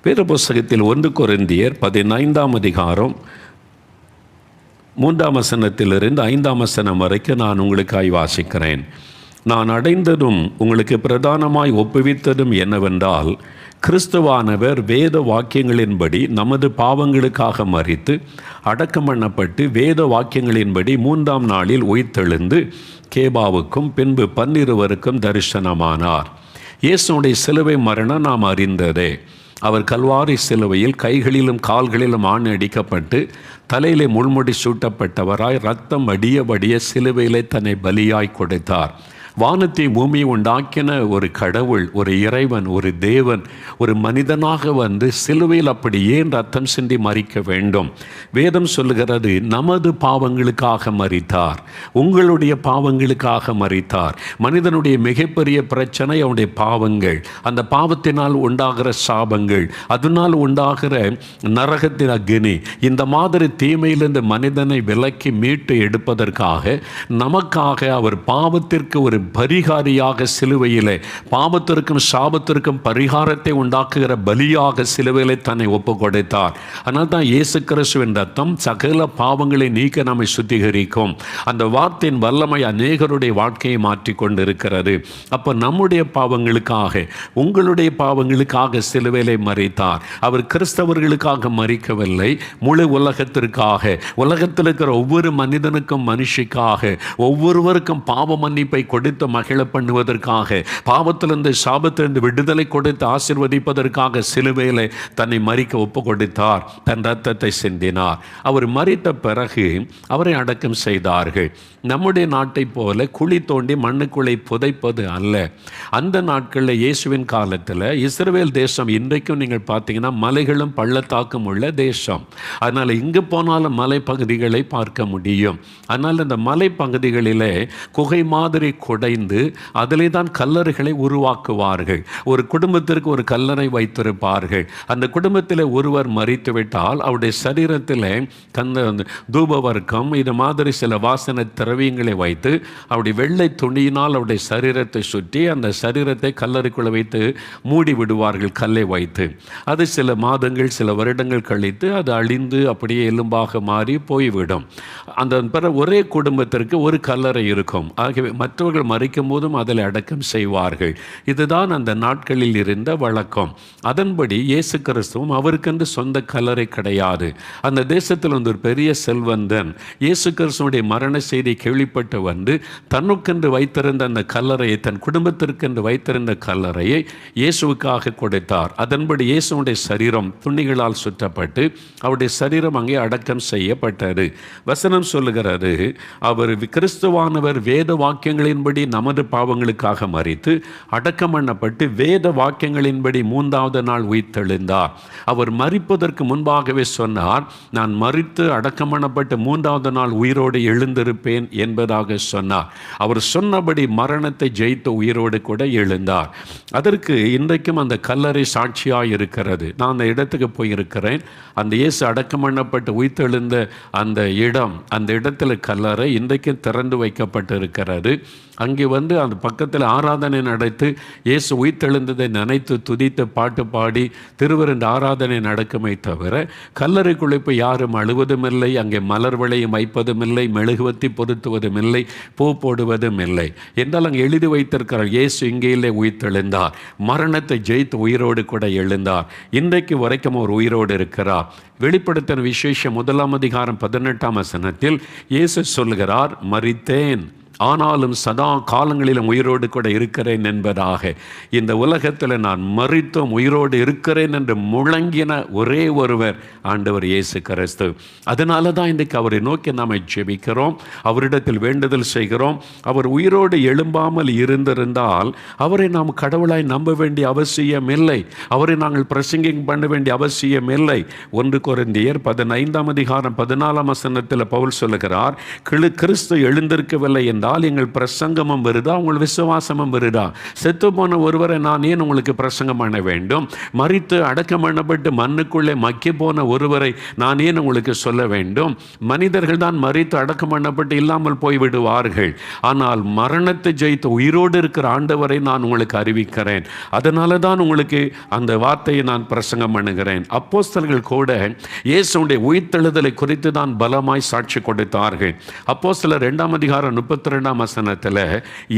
வேத புஸ்தகத்தில் 1 கொரிந்தியர் 15ஆம் அதிகாரம் 3ஆம் வசனத்திலிருந்து 5ஆம் வசனம் வரைக்கும் நான் உங்களுக்காய் வாசிக்கிறேன். நான் அடைந்ததும் உங்களுக்கு பிரதானமாய் ஒப்புவித்ததும் என்னவென்றால், கிறிஸ்துவானவர் வேத வாக்கியங்களின்படி நமது பாவங்களுக்காக மரித்து அடக்கம் பண்ணப்பட்டு வேத வாக்கியங்களின்படி 3ஆம் நாளில் உயிர்த்தெழுந்து கேபாவுக்கும் பின்பு 12 தரிசனமானார். இயேசுடைய சிலுவை மரணம் நாம் அறிந்ததே. அவர் கல்வாரி சிலுவையில் கைகளிலும் கால்களிலும் ஆணி அடிக்கப்பட்டு தலையிலே முள்முடி சூட்டப்பட்டவராய் இரத்தம் வடிய சிலுவையிலே தன்னை பலியாய் கொடுத்தார். வானத்தை பூமியை உண்டாக்கின ஒரு கடவுள், ஒரு இறைவன், ஒரு தேவன் ஒரு மனிதனாக வந்து சிலுவையில் அப்படி ஏன் ரத்தம் சிந்தி மரிக்க வேண்டும்? வேதம் சொல்லுகிறது, நமது பாவங்களுக்காக மரித்தார், உங்களுடைய பாவங்களுக்காக மரித்தார். மனிதனுடைய மிகப்பெரிய பிரச்சனை அவனுடைய பாவங்கள், அந்த பாவத்தினால் உண்டாகிற சாபங்கள், அதனால் உண்டாகிற நரகத்தின் அக்னி. இந்த மாதிரி தீமையிலிருந்து மனிதனை விலக்கி மீட்டு எடுப்பதற்காக நமக்காக அவர் பாவத்திற்கு ஒரு பரிகாரியாக சிலுவையிலே, பாவத்திற்கும் சாபத்திற்கும் பரிகாரத்தை உண்டாக்குகிற பலியாக சிலுவையிலே தன்னை ஒப்பு கொடுத்தார். அதனால் தான் இயேசு கிறிஸ்துவின் ரத்தம் சகல பாவங்களை நீக்க நம்மை சுத்திகரிக்கும். அந்த வார்த்தையின் வல்லமை அநேகருடைய வாழ்க்கையை மாற்றி கொண்டிருக்கிறது. அப்போ நம்முடைய பாவங்களுக்காக, உங்களுடைய பாவங்களுக்காக சிலுவையிலே மரித்தார். அவர் கிறிஸ்தவர்களுக்காக மரிக்கவில்லை, முழு உலகத்திற்காக, உலகத்தில் இருக்கிற ஒவ்வொரு மனிதனுக்கும் மனுஷிக்காக, ஒவ்வொருவருக்கும் பாவ மன்னிப்பை கொடுத்து மகிழ பண்ணுவதற்காக, பாவத்திலிருந்து சாபத்திலிருந்து விடுதலை கொடுத்து ஆசீர்வதிப்பதற்காக சிலுவையிலே தன்னை மரிக்க ஒப்பு கொடுத்தார். தன் ரத்தத்தை சிந்தினார். அவர் மரித்த பிறகு அவரை அடக்கம் செய்தார்கள். நம்முடைய நாட்டை போல குழி தோண்டி மண்ணுக்குள்ளே புதைப்பது அல்ல. அந்த நாட்களில் இயேசுவின் காலத்தில் இஸ்ரவேல் தேசம் இன்றைக்கும் நீங்கள் பார்த்தீங்கன்னா மலைகளும் பள்ளத்தாக்கும் உள்ள தேசம். அதனால் இங்கு போனாலும் மலைப்பகுதிகளை பார்க்க முடியும். அதனால் இந்த மலைப்பகுதிகளிலே குகை மாதிரி குடைந்து அதிலே தான் கல்லறைகளை உருவாக்குவார்கள். ஒரு குடும்பத்திற்கு ஒரு கல்லறை வைத்திருப்பார்கள். அந்த குடும்பத்தில் ஒருவர் மரித்துவிட்டால் அவருடைய சரீரத்தில் தூபவர்க்கம் இது மாதிரி சில வாசனை திரவியங்களை வைத்து அவருடைய வெள்ளை துணியினால் அவருடைய சரீரத்தை சுற்றி அந்த சரீரத்தை கல்லறைக்குள்ளே வைத்து மூடி விடுவார்கள், கல்லை வைத்து. அது சில மாதங்கள் சில வருடங்கள் கழித்து அது அழிந்து அப்படியே எலும்பாக மாறி போய்விடும். அந்த பிறகு ஒரே குடும்பத்திற்கு ஒரு கல்லறை இருக்கும். ஆகவே மற்றவர்கள் மரிக்கும் போதும் அதில் அடக்கம் செய்வார்கள். இதுதான் அந்த நாட்களில் இருந்த வழக்கம். அதன்படி இயேசு கிறிஸ்துவும் அவருக்கென்று சொந்த கல்லறை கிடையாது. அந்த தேசத்தில் வந்து ஒரு பெரிய செல்வந்தன் இயேசு கிறிஸ்துவுடைய மரண செய்தி கேள்விப்பட்டு வந்து தன்னுக்கென்று வைத்திருந்த அந்த கல்லறையை, தன் குடும்பத்திற்கென்று வைத்திருந்த கல்லறையை இயேசுவுக்காக கொடுத்தார். அதன்படி இயேசுடைய சரீரம் துணிகளால் சுற்றப்பட்டு அவருடைய சரீரம் அங்கே அடக்கம் செய்யப்பட்டது. வசனம் சொல்லுகிறது, அவர் கிறிஸ்துவானவர் வேத வாக்கியங்களின்படி நமது பாவங்களுக்காக மரித்து அடக்கம் பண்ணப்பட்டு வேத வாக்கியங்களின்படி 3ஆவது நாள் உயிர்த்தெழுந்தார். அவர் மரிப்பதற்கு முன்பாகவே சொன்னார், நான் மரித்து அடக்கம் பண்ணப்பட்டு 3ஆவது நாள் உயிரோடு எழுந்திருப்பேன் என்பதாக சொன்னார். அவர் சொன்னபடி மரணத்தை ஜெயித்த உயிரோடு கூட எழுந்தார். அதற்கு இன்றைக்கும் அந்த கல்லறை சாட்சியாக இருக்கிறது. நான் அந்த இடத்துக்கு போயிருக்கிறேன். அந்த இயேசு அடக்கம் பண்ணப்பட்டு உயிர்த்தெழுந்த அந்த இடம், அந்த இடத்துல கல்லறை இன்றைக்கும் திறந்து வைக்கப்பட்டு இருக்கிறது. அங்கே வந்து அந்த பக்கத்தில் ஆராதனை நடத்தி இயேசு உயிர்த்தெழுந்ததை நினைத்து துதித்து பாட்டு பாடி திருவிருந்து ஆராதனை நடக்குமே தவிர கல்லறைக்குள்ளே போய் யாரும் அழுவதும் இல்லை, அங்கே மலர் விளையும் வைப்பதும் இல்லை, மெழுகுவத்தி பொருத்துவதும் இல்லை, பூ போடுவதும் இல்லை. என்றால் அங்கே எழுதி வைத்திருக்கிறார், இயேசு இங்கேயிலே உயிர்த்தெழுந்தார், மரணத்தை ஜெயித்து உயிரோடு கூட எழுந்தார். இன்றைக்கு வரைக்கும் ஒரு உயிரோடு இருக்கிறார். வெளிப்படுத்தின விசேஷம் 1ஆம் அதிகாரம் 18ஆம் வசனத்தில் இயேசு சொல்லுகிறார், மரித்தேன் ஆனாலும் சதா காலங்களிலும் உயிரோடு கூட இருக்கிறேன் என்பதாக. இந்த உலகத்தில் நான் மரித்தும் உயிரோடு இருக்கிறேன் என்று முழங்கின ஒரே ஒருவர் ஆண்டவர் இயேசு கிறிஸ்து. அதனால தான் இன்றைக்கு அவரை நோக்கி நாம் ஜெபிக்கிறோம், அவரிடத்தில் வேண்டுதல் செய்கிறோம். அவர் உயிரோடு எழும்பாமல் இருந்திருந்தால் அவரை நாம் கடவுளாய் நம்ப வேண்டிய அவசியம் இல்லை, அவரை நாங்கள் பிரசங்கிங் பண்ண வேண்டிய அவசியம் இல்லை. 1 கொரிந்தியர் 15ஆம் அதிகாரம் 14ஆம் வசனத்தில் பவுல் சொல்லுகிறார், கிறிஸ்து எழுந்திருக்கவில்லை என்றால் என்றால் எங்கள் பிரசங்கமும் வருதா, உங்கள் விசுவாசமும் வருதா? செத்து போன ஒருவரை நான் ஏன் உங்களுக்கு பிரசங்கம் பண்ண வேண்டும்? மரித்து அடக்கம் பண்ணப்பட்டு மண்ணுக்குள்ளே மக்கி போன ஒருவரை நான் ஏன் உங்களுக்கு சொல்ல வேண்டும்? மனிதர்கள் தான் மரித்து அடக்கம் பண்ணப்பட்டு இல்லாமல் போய்விடுவார்கள். ஆனால் மரணத்தை ஜெயித்து உயிரோடு இருக்கிற ஆண்டவரை நான் உங்களுக்கு அறிவிக்கிறேன். அதனால தான் உங்களுக்கு அந்த வார்த்தையை நான் பிரசங்கம் பண்ணுகிறேன். அப்போஸ்தலர்கள் கூட இயேசுடைய உயிர்த்தெழுதலை குறித்து தான் பலமாய் சாட்சி கொடுத்தார்கள். அப்போஸ்தலர் 2 அதிகாரம் 32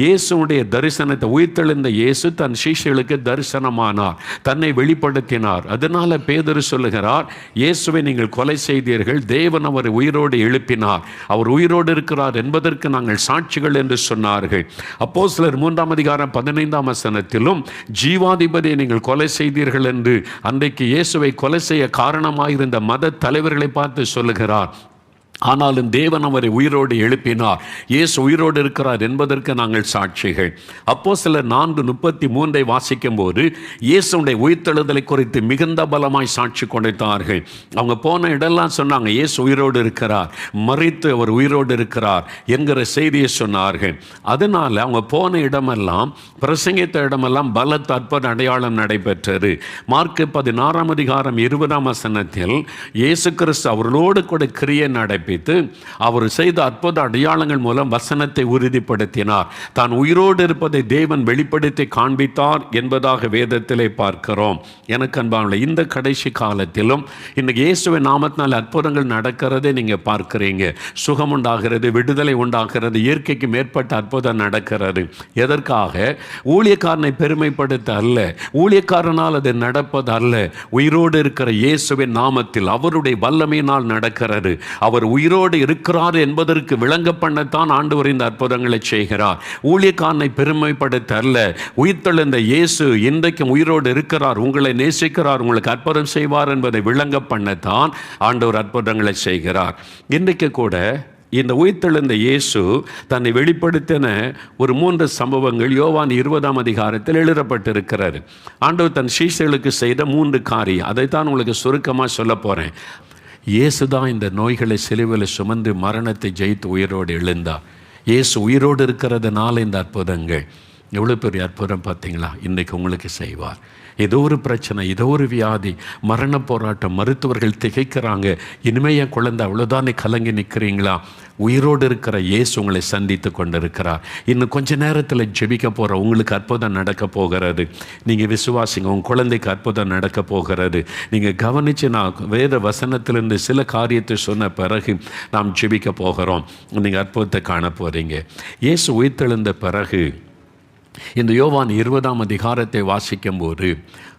இயேசுடைய தரிசனத்தை, உயிர்த்தெழுந்த இயேசு தன் சீஷர்களுக்கு தரிசனமானார், தன்னை வெளிப்படுத்தினார். அதனால பேதுரு சொல்லுகிறார், இயேசுவை நீங்கள் கொலை செய்தீர்கள், தேவன் அவரை உயிரோடு எழுப்பினார், அவர் உயிரோடு இருக்கிறார் என்பதற்கு நாங்கள் சாட்சிகள் என்று சொன்னார்கள். அப்போஸ்தலர் 3 அதிகாரம் 15 ஜீவாதிபதியை நீங்கள் கொலை செய்தீர்கள் என்று அன்றைக்கு இயேசுவை கொலை செய்ய காரணமாயிருந்த மத தலைவர்களை பார்த்து சொல்லுகிறார். ஆனாலும் தேவன் அவரை உயிரோடு எழுப்பினார், இயேசு உயிரோடு இருக்கிறார் என்பதற்கு நாங்கள் சாட்சிகள். அப்போஸ்தலர் 4:33 வாசிக்கும் போது இயேசுடைய உயிர்த்தெழுதலை குறித்து மிகுந்த பலமாய் சாட்சி கொடுத்தார்கள். அவங்க போன இடம்லாம் சொன்னாங்க, இயேசு உயிரோடு இருக்கிறார், மரித்து அவர் உயிரோடு இருக்கிறார் என்கிற செய்தியை சொன்னார்கள். அதனால் அவங்க போன இடமெல்லாம், பிரசங்கித்த இடமெல்லாம் பலத்த அற்புத அடையாளம் நடைபெற்றது. மார்க்கு 16 அதிகாரம் 20 இயேசு கிறிஸ்து அவர்களோடு கூட கிரியை நடைபெற்று அவர் செய்த அற்புத அடையாளங்கள் மூலம் வசனத்தை உறுதிப்படுத்தினார். தான் உயிரோடு இருப்பதை தேவன் வெளிப்படுத்தி காண்பித்தார் என்பதாக வேதத்திலே பார்க்கிறோம். எனக்கு அன்பான இந்த கடைசி காலத்திலும் இன்னைக்கு இயேசுவின் நாமத்தினால் அற்புதங்கள் நடக்கிறதை நீங்க பார்க்கிறீங்க. சுகம் உண்டாகிறது, விடுதலை உண்டாகிறது, இயற்கைக்கு மேற்பட்ட அற்புதம் நடக்கிறது. எதற்காக? ஊழியக்காரனை பெருமைப்படுத்த அல்ல, ஊழியக்காரனால் அது நடப்பது அல்ல. உயிரோடு இருக்கிற இயேசுவின் நாமத்தில் அவருடைய வல்லமையினால் நடக்கிறது. அவர் உயிரோடு இருக்கிறார் என்பதற்கு விளங்க பண்ணத்தான் ஆண்டவர் இந்த அற்புதங்களை செய்கிறார். ஊழியக்காரனை பெருமைப்படுத்த அல்ல, உயிர்த்தெழுந்த இயேசு இன்றைக்கும் உயிரோடு இருக்கிறார், உங்களை நேசிக்கிறார், உங்களுக்கு அற்புதம் செய்வார் என்பதை விளங்க பண்ணத்தான் ஆண்டவர் அற்புதங்களை செய்கிறார். இன்றைக்கு கூட இந்த உயிர்த்தெழுந்த இயேசு தன்னை வெளிப்படுத்தின ஒரு 3 சம்பவங்கள் யோவான் 20 அதிகாரத்தில் எழுதப்பட்டிருக்கிறது. ஆண்டவர் தன் சீஷர்களுக்கு செய்த 3 காரியம், அதைத்தான் உங்களுக்கு சுருக்கமாக சொல்ல போகிறேன். இயேசு தான் இந்த நோய்களை சிலுவையில் சுமந்து மரணத்தை ஜெயித்து உயிரோடு எழுந்தார். இயேசு உயிரோடு இருக்கிறதுனால இந்த அற்புதங்கள். எவ்வளோ பெரிய அற்புதம் பார்த்தீங்களா? இன்றைக்கு உங்களுக்கு செய்வார். ஏதோ ஒரு பிரச்சனை, ஏதோ ஒரு வியாதி, மரண போராட்டம், மருத்துவர்கள் திகைக்கிறாங்க, இனிமேல் என் குழந்தை அவ்வளோதானே கலங்கி நிற்கிறீங்களா? உயிரோடு இருக்கிற இயேசு உங்களை சந்தித்து கொண்டிருக்கிறார். இன்னும் கொஞ்ச நேரத்தில் ஜெபிக்க போகிற உங்களுக்கு அற்புதம் நடக்க போகிறது. நீங்கள் விசுவாசிங்க, உங்கள் குழந்தைக்கு அற்புதம் நடக்க போகிறது. நீங்கள் கவனித்து, நான் வேத வசனத்திலிருந்து சில காரியத்தை சொன்ன பிறகு நாம் ஜெபிக்க போகிறோம். நீங்கள் அற்புதத்தை காண போகிறீங்க. இயேசு உயிர்த்தெழுந்த பிறகு இந்த யோவான் 20 அதிகாரத்தை வாசிக்கும் போது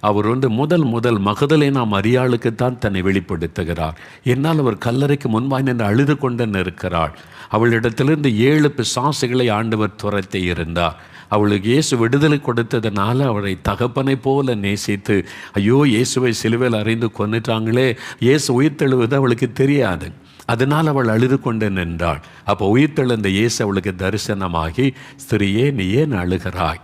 அவர் முதல் மகதலேனா மரியாளுக்குத்தான் தன்னை வெளிப்படுத்துகிறார். என்னால் அவர் கல்லறைக்கு முன்பாய் நின்று அழுது கொண்டு இருக்கிறாள். அவளிடத்திலிருந்து 7 பிசாசுகளை ஆண்டவர் துரத்தி இருந்தார். அவளுக்கு இயேசு விடுதலை கொடுத்ததுனால அவளை தகப்பனை போல நேசித்து, ஐயோ இயேசுவை சிலுவையில் அறைந்து கொன்னுட்டாங்களே, இயேசு உயிர்த்தெழுவது அவளுக்கு தெரியாது. அதனால் அவள் அழுது கொண்டு நின்றாள். அப்போ உயிர்த்தெழுந்த இயேசு அவளுக்கு தரிசனமாகி, ஸ்திரியே நீ ஏன் அழுகிறாய்,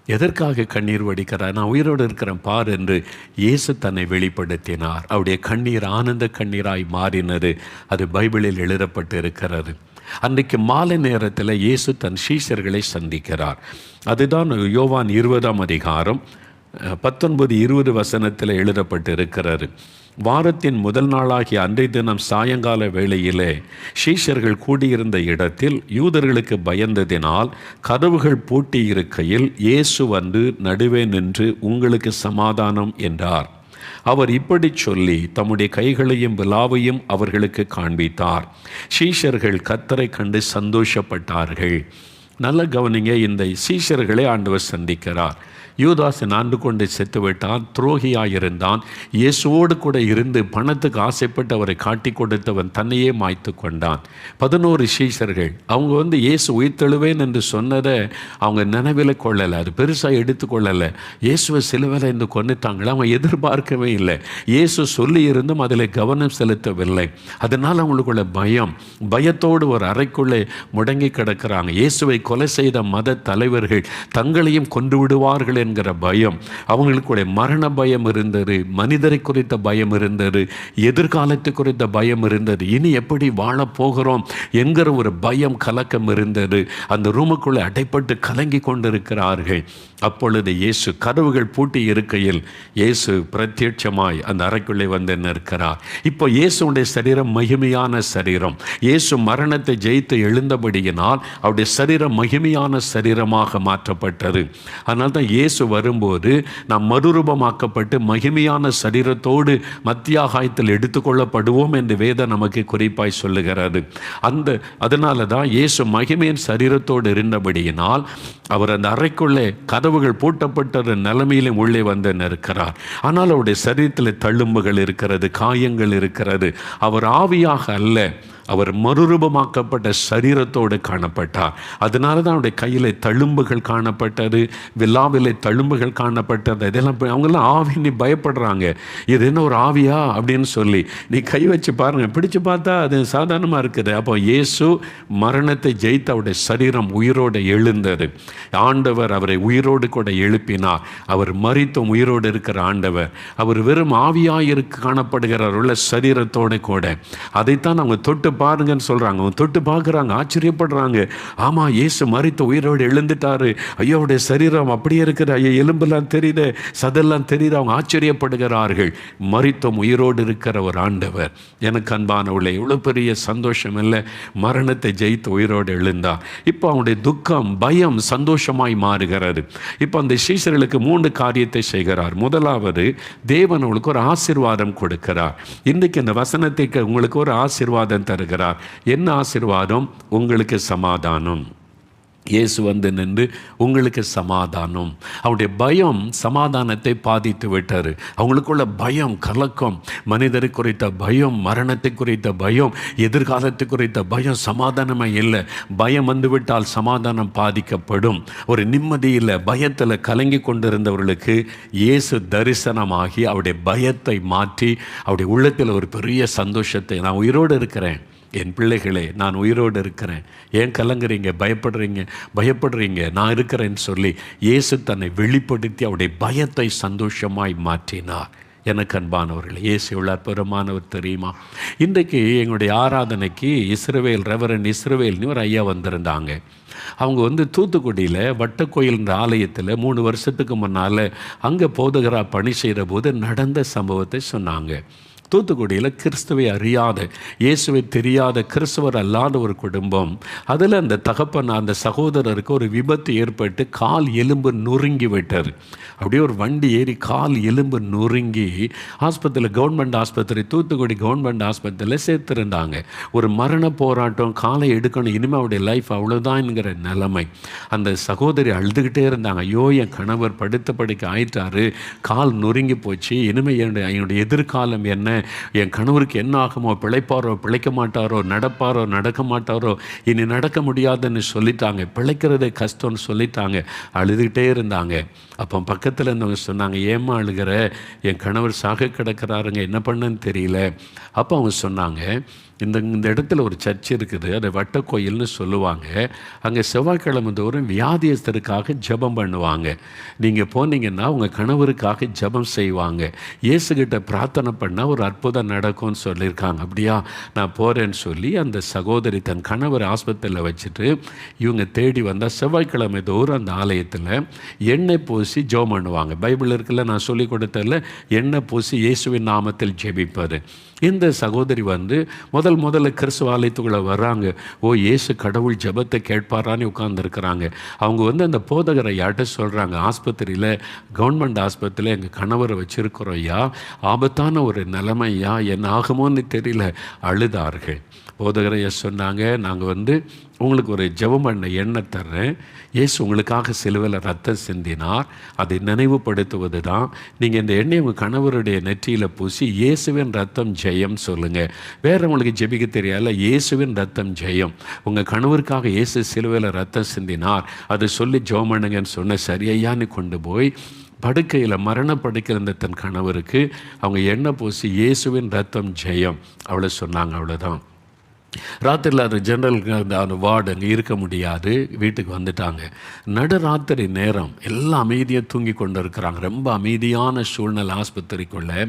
எதற்காக கண்ணீர் வடிக்கிறாய், நான் உயிரோடு இருக்கிறேன் பார் என்று இயேசு தன்னை வெளிப்படுத்தினார். அவருடைய கண்ணீர் ஆனந்த கண்ணீராய் மாறினது. அது பைபிளில் எழுதப்பட்டு இருக்கிறது. அன்றைக்கு மாலை நேரத்தில் இயேசு தன் சீஷர்களை சந்திக்கிறார். அதுதான் யோவான் 20 அதிகாரம் 19-20 எழுதப்பட்டு இருக்கிறது. வாரத்தின் முதல் நாளாகிய அன்றைய தினம் சாயங்கால வேளையிலே சீஷர்கள் கூடியிருந்த இடத்தில் யூதர்களுக்கு பயந்ததினால் கதவுகள் பூட்டி இருக்கையில் இயேசு வந்து நடுவே நின்று, உங்களுக்கு சமாதானம் என்றார். அவர் இப்படி சொல்லி தம்முடைய கைகளையும் விலாவையும் அவர்களுக்கு காண்பித்தார். சீஷர்கள் கர்த்தரை கண்டு சந்தோஷப்பட்டார்கள். நல்ல கவனிங்க, இந்த சீஷர்களை ஆண்டவர் சந்திக்கிறார். யூதாசன் ஆண்டு கொண்டு செத்துவிட்டான், துரோகியாயிருந்தான். இயேசுவோடு கூட இருந்து பணத்துக்கு ஆசைப்பட்டு அவரை காட்டி கொடுத்தவன் தன்னையே மாய்த்து கொண்டான். 11 சீஷர்கள் அவங்க இயேசு உயிர்த்தெழுவேன் என்று சொன்னதை அவங்க நினைவில் கொள்ளலை, அது பெருசாக எடுத்துக்கொள்ளலை. இயேசுவை சிலுவையில் இருந்து கொன்னுட்டாங்களே, அவங்க எதிர்பார்க்கவே இல்லை. இயேசு சொல்லி இருந்தும் அதில் கவனம் செலுத்தவில்லை. அதனால் அவங்களுக்குள்ள பயத்தோடு ஒரு அறைக்குள்ளே முடங்கி கிடக்கிறாங்க. இயேசுவை கொலை செய்த மத தலைவர்கள் தங்களையும் கொண்டு விடுவார்கள் என்கிற பயம், அவங்களுக்குடைய மரண பயம் இருந்தது, மனிதரை குறித்த பயம் இருந்தது, எதிர்காலத்தை குறித்த பயம் இருந்தது, இனி எப்படி வாழப்போகிறோம் என்கிற ஒரு பயம், கலக்கம் இருந்தது. அந்த ரூமுக்குள்ளே அடைப்பட்டு கலங்கி கொண்டிருக்கிறார்கள். அப்பொழுது இயேசு கதவுகள் பூட்டி இருக்கையில் இயேசு பிரத்யட்சமாய் அந்த அறைக்குள்ளே வந்து நிற்கிறார். இப்போ இயேசுடைய சரீரம் மகிமையான சரீரம். இயேசு மரணத்தை ஜெயித்து எழுந்தபடியினால் அவருடைய சரீரம் மகிமையான சரீரமாக மாற்றப்பட்டது. அதனால தான் இயேசு வரும்போது நாம் மறுரூபமாக்கப்பட்டு மகிமையான சரீரத்தோடு மத்தியாகாயத்தில் எடுத்துக்கொள்ளப்படுவோம் என்று வேதம் நமக்கு குறிப்பாய் சொல்லுகிறது. அதனால தான் இயேசு மகிமையின் சரீரத்தோடு இருந்தபடியினால் அவர் அந்த அறைக்குள்ளே கதவுகள் பூட்டப்பட்ட நிலைமையிலும் உள்ளே வந்து நிற்கிறார். ஆனால் அவருடைய சரீரத்தில் தழும்புகள் இருக்கிறது, காயங்கள் இருக்கிறது. அவர் ஆவியாக அல்ல, அவர் மறுரூபமாக்கப்பட்ட சரீரத்தோடு காணப்பட்டார். அதனால தான் அவருடைய கையில் தழும்புகள் காணப்பட்டது, விழாவிலே தழும்புகள் காணப்பட்டது. இதெல்லாம் அவங்கெல்லாம் ஆவின்னு பயப்படுறாங்க. இது என்ன ஒரு ஆவியா அப்படின்னு சொல்லி நீ கை வச்சு பாருங்கள், பிடிச்சு பார்த்தா அது சாதாரணமாக இருக்குது. அப்போ இயேசு மரணத்தை ஜெயித்து அவருடைய சரீரம் உயிரோடு எழுந்தது. ஆண்டவர் அவரை உயிரோடு கூட எழுப்பினார். அவர் மரித்தும் உயிரோடு இருக்கிற ஆண்டவர். அவர் வெறும் ஆவியாக காணப்படுகிறார் உள்ள சரீரத்தோடு கூட. அதைத்தான் அவங்க தொட்டு பாருங்கன்னு சொல்றாங்க. தொட்டு பார்க்குறாங்க, ஆச்சரியப்படுறாங்க. ஆமா, இயேசு மரித்து உயிரோடு எழுந்துட்டாரு. ஐயோ, அவருடைய சரீரம் அப்படியே இருக்குது, ஐயோ எலும்பெல்லாம் தெரியுது, சதெல்லாம் தெரியுது. அவங்க ஆச்சரியப்படுகிறார்கள். மரித்தும் உயிரோடு இருக்கிற ஒரு ஆண்டவர். எனக்கு அன்பானவர்களே, எவ்வளோ பெரிய சந்தோஷம் இல்லை, மரணத்தை ஜெயித்து உயிரோடு எழுந்தார். இப்போ அவனுடைய துக்கம், பயம் சந்தோஷமாய் மாறுகிறது. இப்போ அந்த சீஷர்களுக்கு 3 காரியத்தை செய்கிறார். முதலாவது, தேவன் அவளுக்கு ஒரு ஆசீர்வாதம் கொடுக்கிறார். இன்றைக்கு இந்த வசனத்துக்கு உங்களுக்கு ஒரு ஆசீர்வாதம் தருகிறார். என்ன ஆசீர்வாதம்? உங்களுக்கு சமாதானம். இயேசு வந்து நின்று உங்களுக்கு சமாதானம். அவருடைய பயம் சமாதானத்தை பாதித்து விட்டார். அவங்களுக்குள்ள பயம், கலக்கம், மனிதரை குறித்த பயம், மரணத்தை குறித்த பயம், எதிர்காலத்தை குறித்த பயம், சமாதானமே இல்லை. பயம் வந்துவிட்டால் சமாதானம் பாதிக்கப்படும். ஒரு நிம்மதி இல்லை, பயத்தில் கலங்கி கொண்டிருந்தவர்களுக்கு இயேசு தரிசனமாகி அவருடைய பயத்தை மாற்றி அவருடைய உள்ளத்தில் ஒரு பெரிய சந்தோஷத்தை, நான் உயிரோடு இருக்கிறேன், என் பிள்ளைகளே நான் உயிரோடு இருக்கிறேன், ஏன் கலங்குறீங்க, பயப்படுறீங்க, நான் இருக்கிறேன்னு சொல்லி இயேசு தன்னை வெளிப்படுத்தி அவருடைய பயத்தை சந்தோஷமாய் மாற்றினார். எனக்கு அன்பானவர்கள், இயேசு எவ்வளோ அற்புதமானவர் தெரியுமா? இன்றைக்கு எங்களுடைய ஆராதனைக்கு ரெவரண்ட் இஸ்ரவேல்னு ஒரு ஐயா வந்திருந்தாங்க. அவங்க வந்து தூத்துக்குடியில் வட்டக்கோயில்ன்ற ஆலயத்தில் 3 வருஷத்துக்கு முன்னால் அங்கே போதகராக பணி செய்கிற போது நடந்த சம்பவத்தை சொன்னாங்க. தூத்துக்குடியில் கிறிஸ்துவை அறியாத, இயேசுவை தெரியாத, கிறிஸ்துவர் அல்லாத ஒரு குடும்பம். அதில் அந்த தகப்பன், அந்த சகோதரருக்கு ஒரு விபத்து ஏற்பட்டு கால் எலும்பு நொறுங்கி விட்டார். அப்படியே ஒரு வண்டி ஏறி கால் எலும்பு நொறுங்கி ஆஸ்பத்திரியில், கவர்மெண்ட் ஆஸ்பத்திரி, தூத்துக்குடி கவர்மெண்ட் ஆஸ்பத்திரியில் சேர்த்துருந்தாங்க. ஒரு மரண போராட்டம், காலை எடுக்கணும், இனிமேல் அவருடைய லைஃப் அவ்வளோதான்ங்கிற நிலைமை. அந்த சகோதரி அழுதுகிட்டே இருந்தாங்க. ஐயோ, என் கணவர் படுத்த படுக்க ஆயிட்டாரு, கால் நொறுங்கி போச்சு, இனிமேல் என்னுடைய எதிர்காலம் என்ன, என் கணவருக்கு என்ன ஆகுமோ, பிழைப்பாரோ பிழைக்க மாட்டாரோ, நடப்பாரோ நடக்க மாட்டாரோ, இனி நடக்க முடியாதுன்னு சொல்லிட்டாங்க, பிழைக்கிறதே கஷ்டம்னு சொல்லிட்டாங்க. அழுதுகிட்டே இருந்தாங்க. அப்போ பக்கத்தில் இருந்தவங்க சொன்னாங்க, ஏம்மா அழுகிற, என் கணவர் சாக கிடக்கிறாருங்க, என்ன பண்ணன்னு தெரியல. அப்போ அவங்க சொன்னாங்க, இந்த இடத்துல ஒரு சர்ச் இருக்குது, அதை வட்டக்கோயில்னு சொல்லுவாங்க. அங்கே செவ்வாய்க்கிழமை தோறும் வியாதியஸ்தருக்காக ஜெபம் பண்ணுவாங்க. நீங்கள் போனீங்கன்னா உங்கள் கணவருக்காக ஜெபம் செய்வாங்க. இயேசுகிட்ட பிரார்த்தனை பண்ணால் ஒரு அற்புதம் நடக்கும்னு சொல்லியிருக்காங்க. அப்படியா, நான் போகிறேன்னு சொல்லி அந்த சகோதரி தன் கணவர் ஆஸ்பத்திரியில் வச்சுட்டு இவங்க தேடி வந்தால் செவ்வாய்க்கிழமை தோறும் அந்த ஆலயத்தில் எண்ணெய் பூசி ஜெபம் பண்ணுவாங்க. பைபிள் இருக்குல்ல, நான் சொல்லி கொடுத்ததில் எண்ணெய் பூசி இயேசுவின் நாமத்தில் ஜெபிப்பார். இந்த சகோதரி வந்து முதல்ல கிறிஸ்துவ ஆலயத்துக்குள்ளே வர்றாங்க. ஓ, இயேசு கடவுள் ஜெபத்தை கேட்பாரான்னு உட்கார்ந்துருக்கிறாங்க. அவங்க வந்து அந்த போதகரை யார்கிட்ட சொல்கிறாங்க, ஆஸ்பத்திரியில், கவர்மெண்ட் ஆஸ்பத்திரியில் எங்கள் கணவரை வச்சுருக்கிறோம் ஐயா, ஆபத்தான ஒரு நிலைமையா, என்ன ஆகுமோன்னு தெரியல. அழுதார்கள். போதகரைய சொன்னாங்க, நாங்கள் வந்து உங்களுக்கு ஒரு ஜெபம் பண்ண எண்ணெய் தர்றேன், இயேசு உங்களுக்காக சிலுவையில் ரத்தம் சிந்தினார், அதை நினைவுபடுத்துவது தான். நீங்கள் இந்த எண்ணெய் உங்கள் கணவருடைய நெற்றியில் பூசி இயேசுவின் ரத்தம் ஜெயம் சொல்லுங்கள். வேறு உங்களுக்கு ஜெபிக்க தெரியாத, இயேசுவின் ரத்தம் ஜெயம், உங்கள் கணவருக்காக இயேசு சிலுவையில் ரத்தம் சிந்தினார், அதை சொல்லி ஜெபம் பண்ணுங்கன்னு சொன்ன. சரியான்னு கொண்டு போய் படுக்கையில், மரணப்படுக்கையில் இருந்த தன் கணவருக்கு அவங்க எண்ணெய் பூசி இயேசுவின் ரத்தம் ஜெயம் அவளை சொன்னாங்க. அவ்வளோதான். ராத்திரியில் அது ஜெனரலுக்கு அந்த வார்டு அங்கே இருக்க முடியாது, வீட்டுக்கு வந்துட்டாங்க. நடுராத்திரி நேரம் எல்லாம் அமைதியாக தூங்கி கொண்டு இருக்கிறாங்க. ரொம்ப அமைதியான சூழ்நிலை ஆஸ்பத்திரிக்குள்ளே.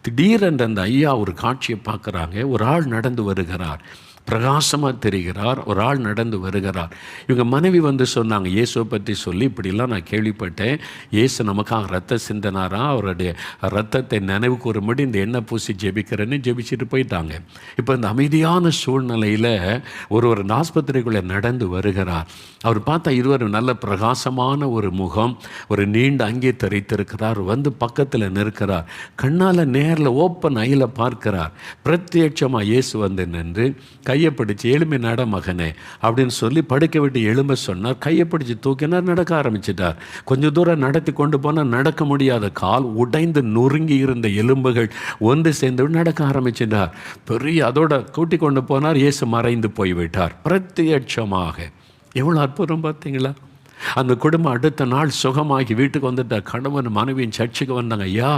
திடீரென்று அந்த ஐயா ஒரு காட்சியை பார்க்குறாங்க. ஒரு ஆள் நடந்து வருகிறார், பிரகாசமாக தெரிகிறார். ஒரு ஆள் நடந்து வருகிறார். இவங்க மனைவி வந்து சொன்னாங்க, இயேசுவை பற்றி சொல்லி, இப்படிலாம் நான் கேள்விப்பட்டேன், இயேசு நமக்காக ரத்தம் சிந்தினாரா, அவருடைய ரத்தத்தை நினைவு கூறும்படி இந்த எண்ணெய் பூசி ஜெபிக்கிறேன்னு ஜெபிச்சுட்டு போயிட்டாங்க. இப்போ இந்த அமைதியான சூழ்நிலையில் ஒருவர் ஆஸ்பத்திரிக்குள்ளே நடந்து வருகிறார். அவர் பார்த்தா இருவர் நல்ல பிரகாசமான ஒரு முகம், ஒரு நீண்ட அங்கே தரித்திருக்கிறார். வந்து பக்கத்தில் நிற்கிறார். கண்ணால் நேரில் ஓப்பன் ஐயில் பார்க்கிறார். பிரத்யட்சமாக இயேசு வந்து நின்று கையை பிடிச்சி, எலும்பி நட மகனே அப்படின்னு சொல்லி படுக்க விட்டு எலும்ப சொன்னார். கையை பிடிச்சி தூக்கினார். நடக்க ஆரம்பிச்சிட்டார். கொஞ்சம் தூரம் நடத்தி கொண்டு போனால் நடக்க முடியாத கால் உடைந்து நொறுங்கி இருந்த எலும்புகள் ஒன்று சேர்ந்து நடக்க ஆரம்பிச்சிட்டார். பெரிய அதோட கூட்டி கொண்டு போனார். இயேசு மறைந்து போய்விட்டார் பிரத்யட்சமாக. எவ்வளோ அற்புதம் பார்த்தீங்களா? அந்த குடும்பம் அடுத்த நாள் சுகமாகி வீட்டுக்கு வந்துட்ட. கணவன் மனைவியின் சர்ச்சுக்கு வந்தாங்க. ஐயா,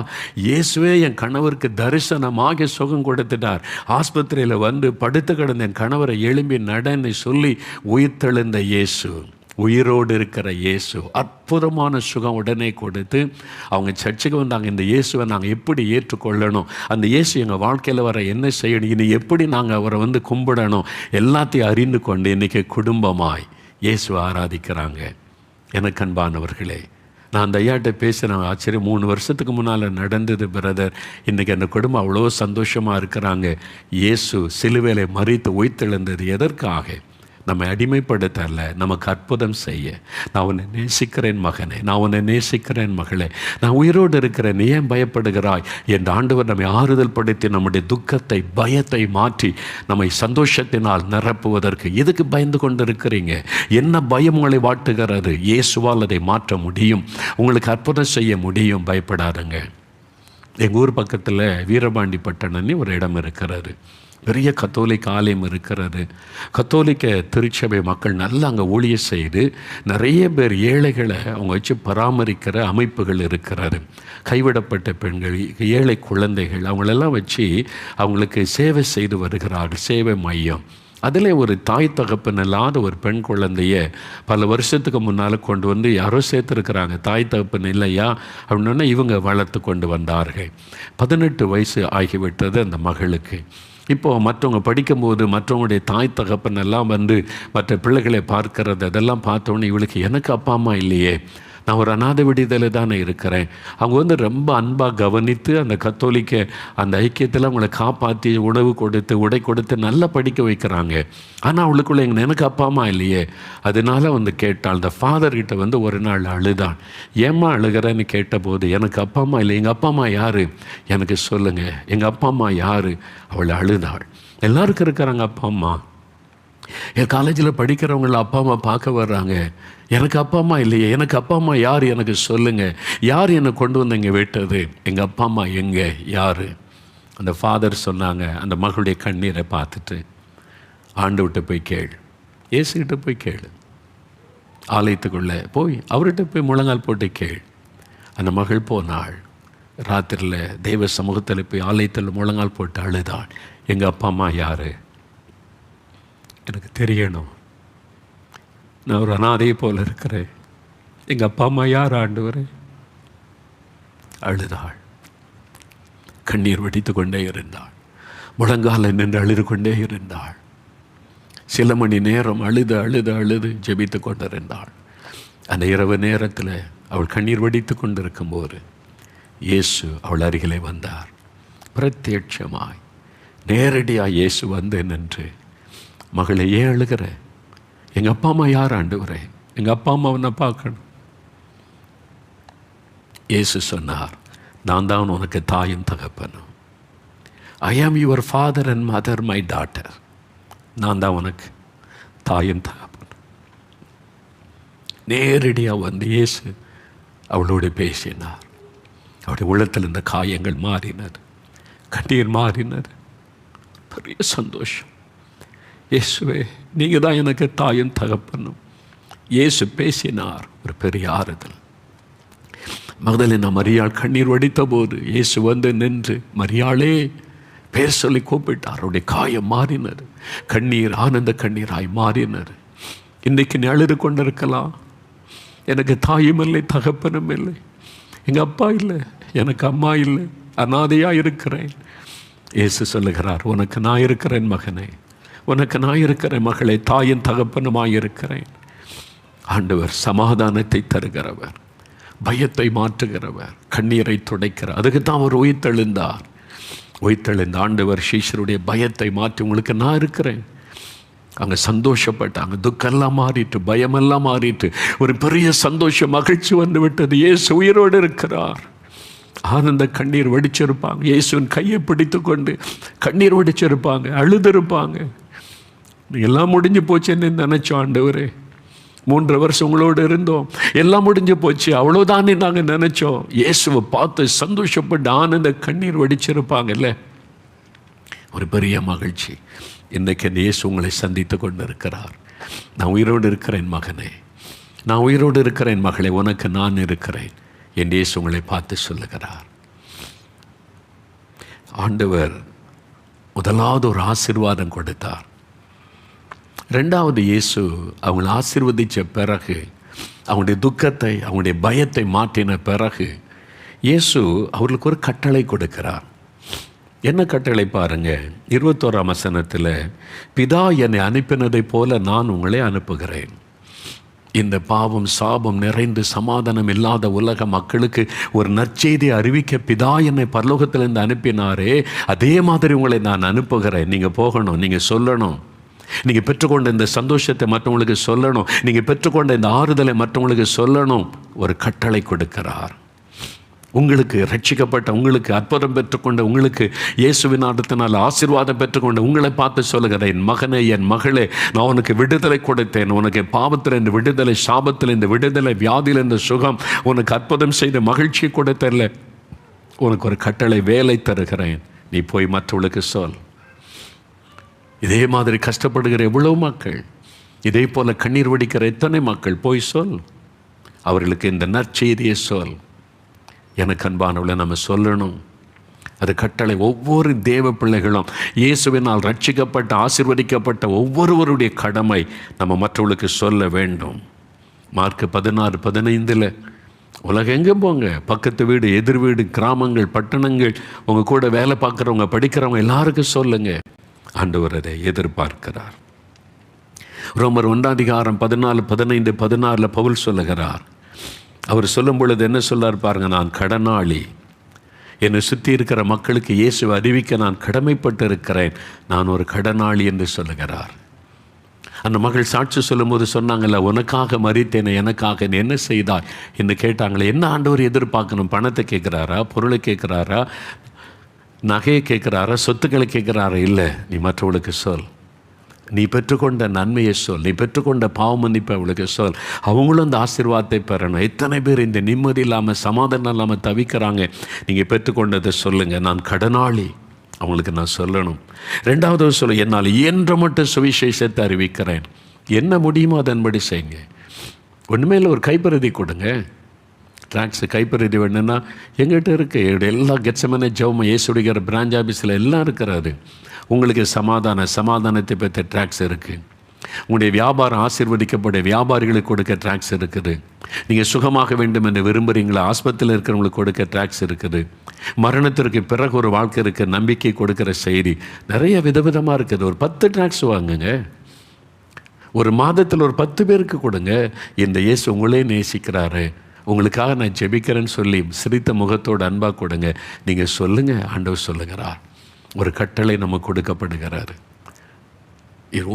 இயேசுவே என் கணவருக்கு தரிசனமாகி சுகம் கொடுத்துட்டார். ஆஸ்பத்திரியில் வந்து படுத்து கிடந்த என் கணவரை எழும்பி நடன்னு சொல்லி உயிர்த்தெழுந்த இயேசு, உயிரோடு இருக்கிற இயேசு அற்புதமான சுகம் உடனே கொடுத்து அவங்க சர்ச்சுக்கு வந்தாங்க. இந்த இயேசுவை நாங்கள் எப்படி ஏற்றுக்கொள்ளணும், அந்த இயேசு எங்கள் வாழ்க்கையில் வர என்ன செய்யணும், இனி எப்படி நாங்கள் அவரை வந்து கும்பிடணும், எல்லாத்தையும் அறிந்து கொண்டு இன்றைக்கி குடும்பமாய் இயேசுவை ஆராதிக்கிறாங்க. எனக்கு அன்பானவர்களே, நான் அந்த ஐயாட்ட பேசுகிறேன். ஆச்சரியம், 3 வருஷத்துக்கு முன்னால் நடந்தது பிரதர். இன்றைக்கி அந்த குடும்பம் அவ்வளோ சந்தோஷமாக இருக்கிறாங்க. இயேசு சிலுவையிலே மரித்து உயிர்த்தெழுந்தது எதற்காக? நம்மை அடிமைப்படுத்தல, நமக்கு அற்புதம் செய்ய. நான் உன்னை நேசிக்கிறேன் மகனே, நான் உன்னை நேசிக்கிறேன் மகளே, நான் உயிரோடு இருக்கிறேன், நீ ஏன் பயப்படுகிறாய் என்ற ஆண்டவர் நம்மை ஆறுதல் படுத்தி நம்முடைய துக்கத்தை, பயத்தை மாற்றி நம்மை சந்தோஷத்தினால் நிரப்புவதற்கு. எதுக்கு பயந்து கொண்டு இருக்கிறீங்க? என்ன பயம் உங்களை வாட்டுகிறது? இயேசுவால் அதை மாற்ற முடியும். உங்களுக்கு அற்புதம் செய்ய முடியும். பயப்படாதுங்க. எங்கள் ஊர் பக்கத்தில் வீரபாண்டி பட்டணம்னு ஒரு இடம் இருக்கிறது. பெரிய கத்தோலிக்க ஆலயம் இருக்கிறது. கத்தோலிக்க திருச்சபை மக்கள் நல்லா அங்கே ஊழியம் செய்து நிறைய பேர் ஏழைகளை அவங்க வச்சு பராமரிக்கிற அமைப்புகள் இருக்கிறது. கைவிடப்பட்ட பெண்கள், ஏழை குழந்தைகள், அவங்களெல்லாம் வச்சு அவங்களுக்கு சேவை செய்து வருகிறார்கள். சேவை மையம். அதில் ஒரு தாய் தகப்பன் இல்லாத ஒரு பெண் குழந்தைய பல வருஷத்துக்கு முன்னால் கொண்டு வந்து யாரோ சேர்த்துருக்குறாங்க. தாய் தகப்பன் இல்லையா அப்படின்னா இவங்க வளர்த்து கொண்டு வந்தார்கள். 18 வயசு ஆகிவிட்டது அந்த மகளுக்கு. இப்போது மற்றவங்க படிக்கும்போது மற்றவங்களுடைய தாய் தகப்பன் எல்லாம் வந்து மற்ற பிள்ளைகளை பார்க்கறது, அதெல்லாம் பார்த்தோன்னே இவளுக்கு எனக்கு அப்பா அம்மா இல்லையே, நான் ஒரு அநாதை விடுதலை தானே இருக்கிறேன். அவங்க வந்து ரொம்ப அன்பாக கவனித்து அந்த கத்தோலிக்க அந்த ஐக்கியத்தில் அவங்கள காப்பாற்றி உணவு கொடுத்து உடை கொடுத்து நல்லா படிக்க வைக்கிறாங்க. ஆனால் அவளுக்குள்ள எனக்கு அப்பா அம்மா இல்லையே. அதனால வந்து கேட்டாள். அந்த ஃபாதர்கிட்ட வந்து ஒரு நாள் அழுதாள். ஏம்மா அழுகிறேன்னு கேட்டபோது, எனக்கு அப்பா அம்மா இல்லை, எங்கள் அப்பா அம்மா யார் எனக்கு சொல்லுங்கள், எங்கள் அப்பா அம்மா யார்? அவள் அழுதாள். எல்லாருக்கும் இருக்கிறாங்க அப்பா அம்மா. என் காலேஜில் படிக்கிறவங்கள அப்பா அம்மா பார்க்க வர்றாங்க. எனக்கு அப்பா அம்மா இல்லையே, எனக்கு அப்பா அம்மா யார் எனக்கு சொல்லுங்கள், யார் என்னை கொண்டு வந்து இங்கே விட்டது, எங்கள் அப்பா அம்மா எங்கே, யார்? அந்த ஃபாதர் சொன்னாங்க, அந்த மகளுடைய கண்ணீரை பார்த்துட்டு, ஆண்டவர்கிட்ட போய் கேள், இயேசுகிட்ட போய் கேள், ஆலயத்துக்குள்ளே போய் அவர்கிட்ட போய் முழங்கால் போட்டு கேள். அந்த மகள் போனாள். ராத்திரியில் தெய்வ சமூகத்தில் போய் ஆலயத்தில் முழங்கால் போட்டு அழுதாள். எங்கள் அப்பா அம்மா யார் எனக்கு தெரியணும், நான் ஒரு அநாதையை போல் இருக்கிறேன், எங்கள் அப்பா அம்மா யார் ஆண்டவரே? அழுதாள். கண்ணீர் வடித்து கொண்டே இருந்தாள். முழங்கால நின்று அழுது கொண்டே இருந்தாள். சில மணி நேரம் அழுது அழுது அழுது ஜெபித்து கொண்டிருந்தாள். அந்த இரவு நேரத்தில் அவள் கண்ணீர் வடித்து கொண்டிருக்கும்போது இயேசு அவள் அருகிலே வந்தார். பிரத்யட்சமாய் நேரடியாக இயேசு வந்து நின்று, மகளை ஏன் அழுகிற? எங்கள் அப்பா அம்மா யார் ஆண்டவரே? எங்கள் அப்பா அம்மா உன்னை பார்க்கணும். இயேசு சொன்னார், நான் தான் உனக்கு தாயும் தகப்பனும். I am your father and mother my daughter. நான் தான் உனக்கு தாயும் தகப்பனும். நேரடியாக வந்து இயேசு அவளோடு பேசினார். அவருடைய உள்ளத்தில் இருந்த காயங்கள் மாறினது, கண்ணீர் மாறினது. பெரிய சந்தோஷம். இயேசுவே, நீங்கள் தான் எனக்கு தாயும் தகப்பனும். இயேசு பேசினார். ஒரு பெரிய ஆறுதல். மகதலேனா மரியாள் கண்ணீர் வடித்த போது இயேசு வந்து நின்று, மரியாளே பேர் சொல்லி கூப்பிட்டார். அவருடைய காயம் மாறினது. கண்ணீர் ஆனந்த கண்ணீராய் மாறினர். இன்றைக்கு நீ அழுது கொண்டிருக்கலாம். எனக்கு தாயும் இல்லை, தகப்பனும் இல்லை, எங்கள் அப்பா இல்லை, எனக்கு அம்மா இல்லை, அனாதையாக இருக்கிறேன். இயேசு சொல்லுகிறார், உனக்கு நான் இருக்கிறேன் மகனே, உனக்கு நான் இருக்கிறேன் மகளே, தாயின் தகப்பனுமாய் இருக்கிறேன். ஆண்டவர் சமாதானத்தை தருகிறவர், பயத்தை மாற்றுகிறவர், கண்ணீரை துடைக்கிறார். அதுக்கு தான் அவர் உயிர்த்தெழுந்தார். உயிர்த்தெழுந்த ஆண்டவர் சீஷருடைய பயத்தை மாற்றி உங்களுக்கு நான் இருக்கிறேன். அங்கே சந்தோஷப்பட்டாங்க. துக்கெல்லாம் மாறிட்டு, பயமெல்லாம் மாறிட்டு, ஒரு பெரிய சந்தோஷம், மகிழ்ச்சி வந்து விட்டது. இயேசு உயிரோடு இருக்கிறார். ஆனந்த கண்ணீர் வடிச்சிருப்பாங்க. இயேசுவின் கையை பிடித்து கொண்டு கண்ணீர் வடிச்சிருப்பாங்க, அழுதுருப்பாங்க. எல்லாம் முடிஞ்சு போச்சுன்னு நினைச்சோம் ஆண்டவரே, 3 வருஷம் உங்களோடு இருந்தோம், எல்லாம் முடிஞ்சு போச்சு, அவ்வளோதானே நாங்கள் நினைச்சோம். இயேசுவை பார்த்து சந்தோஷப்பட்டு ஆனந்த கண்ணீர் வடிச்சிருப்பாங்கல்ல. ஒரு பெரிய மகிழ்ச்சி. இன்றைக்கு இயேசு உங்களை சந்தித்து கொண்டு இருக்கிறார். நான் உயிரோடு இருக்கிறேன் மகனே, நான் உயிரோடு இருக்கிறேன் மகளே, உனக்கு நான் இருக்கிறேன் என்று இயேசு உங்களை பார்த்து சொல்லுகிறார். ஆண்டவர் முதலாவது ஒரு ஆசீர்வாதம் கொடுத்தார். 2வது இயேசு அவங்களை ஆசீர்வதித்த பிறகு, அவங்களுடைய துக்கத்தை, அவங்களுடைய பயத்தை மாற்றின பிறகு இயேசு அவர்களுக்கு ஒரு கட்டளை கொடுக்கிறார். என்ன கட்டளை பாருங்க, 21ஆம் வசனத்தில், பிதா என்னை அனுப்பினதை போல நான் உங்களை அனுப்புகிறேன். இந்த பாவம் சாபம் நிறைந்து சமாதானம் இல்லாத உலக மக்களுக்கு ஒரு நற்செய்தியை அறிவிக்க பிதா என்னை பரலோகத்திலிருந்து அனுப்பினாரே, அதே மாதிரி உங்களை நான் அனுப்புகிறேன். நீங்கள் போகணும், நீங்கள் சொல்லணும், நீங்கள் பெற்றுக்கொண்ட இந்த சந்தோஷத்தை மற்றவங்களுக்கு சொல்லணும், நீங்கள் பெற்றுக்கொண்ட இந்த ஆறுதலை மற்றவங்களுக்கு சொல்லணும். ஒரு கட்டளை கொடுக்கிறார். உங்களுக்கு ரட்சிக்கப்பட்ட, உங்களுக்கு அற்புதம் பெற்றுக்கொண்ட, உங்களுக்கு இயேசுவின் நாமத்தினால் ஆசீர்வாதம் பெற்றுக்கொண்ட உங்களை பார்த்து சொல்லுகிறேன், என் மகனே, என் மகளே, நான் உனக்கு விடுதலை கொடுத்தேன். உனக்கு பாவத்தில் இந்த விடுதலை, சாபத்தில் இந்த விடுதலை, வியாதியில் இந்த சுகம், உனக்கு அற்புதம் செய்த மகிழ்ச்சி கொடுத்தல. உனக்கு ஒரு கட்டளை, வேலை தருகிறேன், நீ போய் மற்றவர்களுக்கு சொல். இதே மாதிரி கஷ்டப்படுகிற எவ்வளோ மக்கள், இதே போல் கண்ணீர் வடிக்கிற எத்தனை மக்கள், போய் சொல், அவர்களுக்கு இந்த நற்செய்தியை சொல். எனக்கு அன்பானவளை நம்ம சொல்லணும். அது கட்டளை. ஒவ்வொரு தேவ பிள்ளைகளும், இயேசுவினால் ரட்சிக்கப்பட்ட, ஆசீர்வதிக்கப்பட்ட ஒவ்வொருவருடைய கடமை நம்ம மற்றவர்களுக்கு சொல்ல வேண்டும். மார்க் 16:15 உலகம் எங்கே போங்க, பக்கத்து வீடு, எதிர் வீடு, கிராமங்கள், பட்டணங்கள், உங்கள் கூட வேலை பார்க்குறவங்க, படிக்கிறவங்க எல்லாருக்கும் சொல்லுங்க. ஆண்டவர் அதை எதிர்பார்க்கிறார். ரோமர் 1:14-15-16 பவுல் சொல்லுகிறார். அவர் சொல்லும் பொழுது என்ன சொல்லார் பாருங்க, நான் கடனாளி, என்னை சுற்றி இருக்கிற மக்களுக்கு இயேசுவை அறிவிக்க நான் கடமைப்பட்டு இருக்கிறேன், நான் ஒரு கடனாளி என்று சொல்லுகிறார். அந்த மகள் சாட்சி சொல்லும்போது சொன்னாங்கல்ல, உனக்காக மரித்தேனே, எனக்காக நீ என்ன செய்தாய் என்று கேட்டாங்களே. என்ன ஆண்டவர் எதிர்பார்க்கணும்? பணத்தை கேட்குறாரா, பொருளை கேட்குறாரா, நகையை கேட்குறாரா, சொத்துக்களை கேட்குறாரா? இல்லை, நீ மற்றவர்களுக்கு சொல். நீ பெற்றுக்கொண்ட நன்மையை சொல், நீ பெற்றுக்கொண்ட பாவ மன்னிப்பை அவளுக்கு சொல். அவங்களும் அந்த ஆசீர்வாதத்தை பெறணும். எத்தனை பேர் இந்த நிம்மதி இல்லாமல், சமாதானம் இல்லாமல் தவிக்கிறாங்க. நீங்கள் பெற்றுக்கொண்டதை சொல்லுங்கள். நான் கடனாளி, அவங்களுக்கு நான் சொல்லணும். 2வது சொல்ல, என்னால் இயன்ற மட்டும் சுவிசேஷத்தை அறிவிக்கிறேன். என்ன முடியுமோ அதன்படி செய்யுங்க. ஒன்றுமே இல்லை, ஒரு கைப்பிரதி கொடுங்க. ட்ராக்ஸு கைப்பிரதி வேணுன்னா எங்கிட்ட இருக்குது. எல்லா கெட்சமனே ஜெபம் இயேசுடிக்கிற பிரான்ச் ஆஃபீஸில் எல்லாம் இருக்கிறாரு. உங்களுக்கு சமாதானத்தை பெற்ற ட்ராக்ஸ் இருக்குது. உங்களுடைய வியாபாரம் ஆசீர்வதிக்கப்பட்ட வியாபாரிகளுக்கு கொடுக்க ட்ராக்ஸ் இருக்குது. நீங்கள் சுகமாக வேண்டும் என்று விரும்புகிறீங்களா, ஆஸ்பத்திரியில் இருக்கிறவங்களுக்கு கொடுக்க ட்ராக்ஸ் இருக்குது. மரணத்திற்கு பிறகு ஒரு வாழ்க்கை இருக்க நம்பிக்கை கொடுக்குற செய்தி நிறைய விதவிதமாக இருக்குது. ஒரு 10 ட்ராக்ஸ் வாங்குங்க. ஒரு மாதத்தில் ஒரு 10 பேருக்கு கொடுங்க. இந்த இயேசு உங்களே நேசிக்கிறாரு, உங்களுக்காக நான் ஜெபிக்கிறேன்னு சொல்லி சிரித்த முகத்தோடு அன்பாக கொடுங்க. நீங்கள் சொல்லுங்கள், ஆண்டவர் சொல்லுகிறார். ஒரு கட்டளை நமக்கு கொடுக்கப்படுகிறாரு.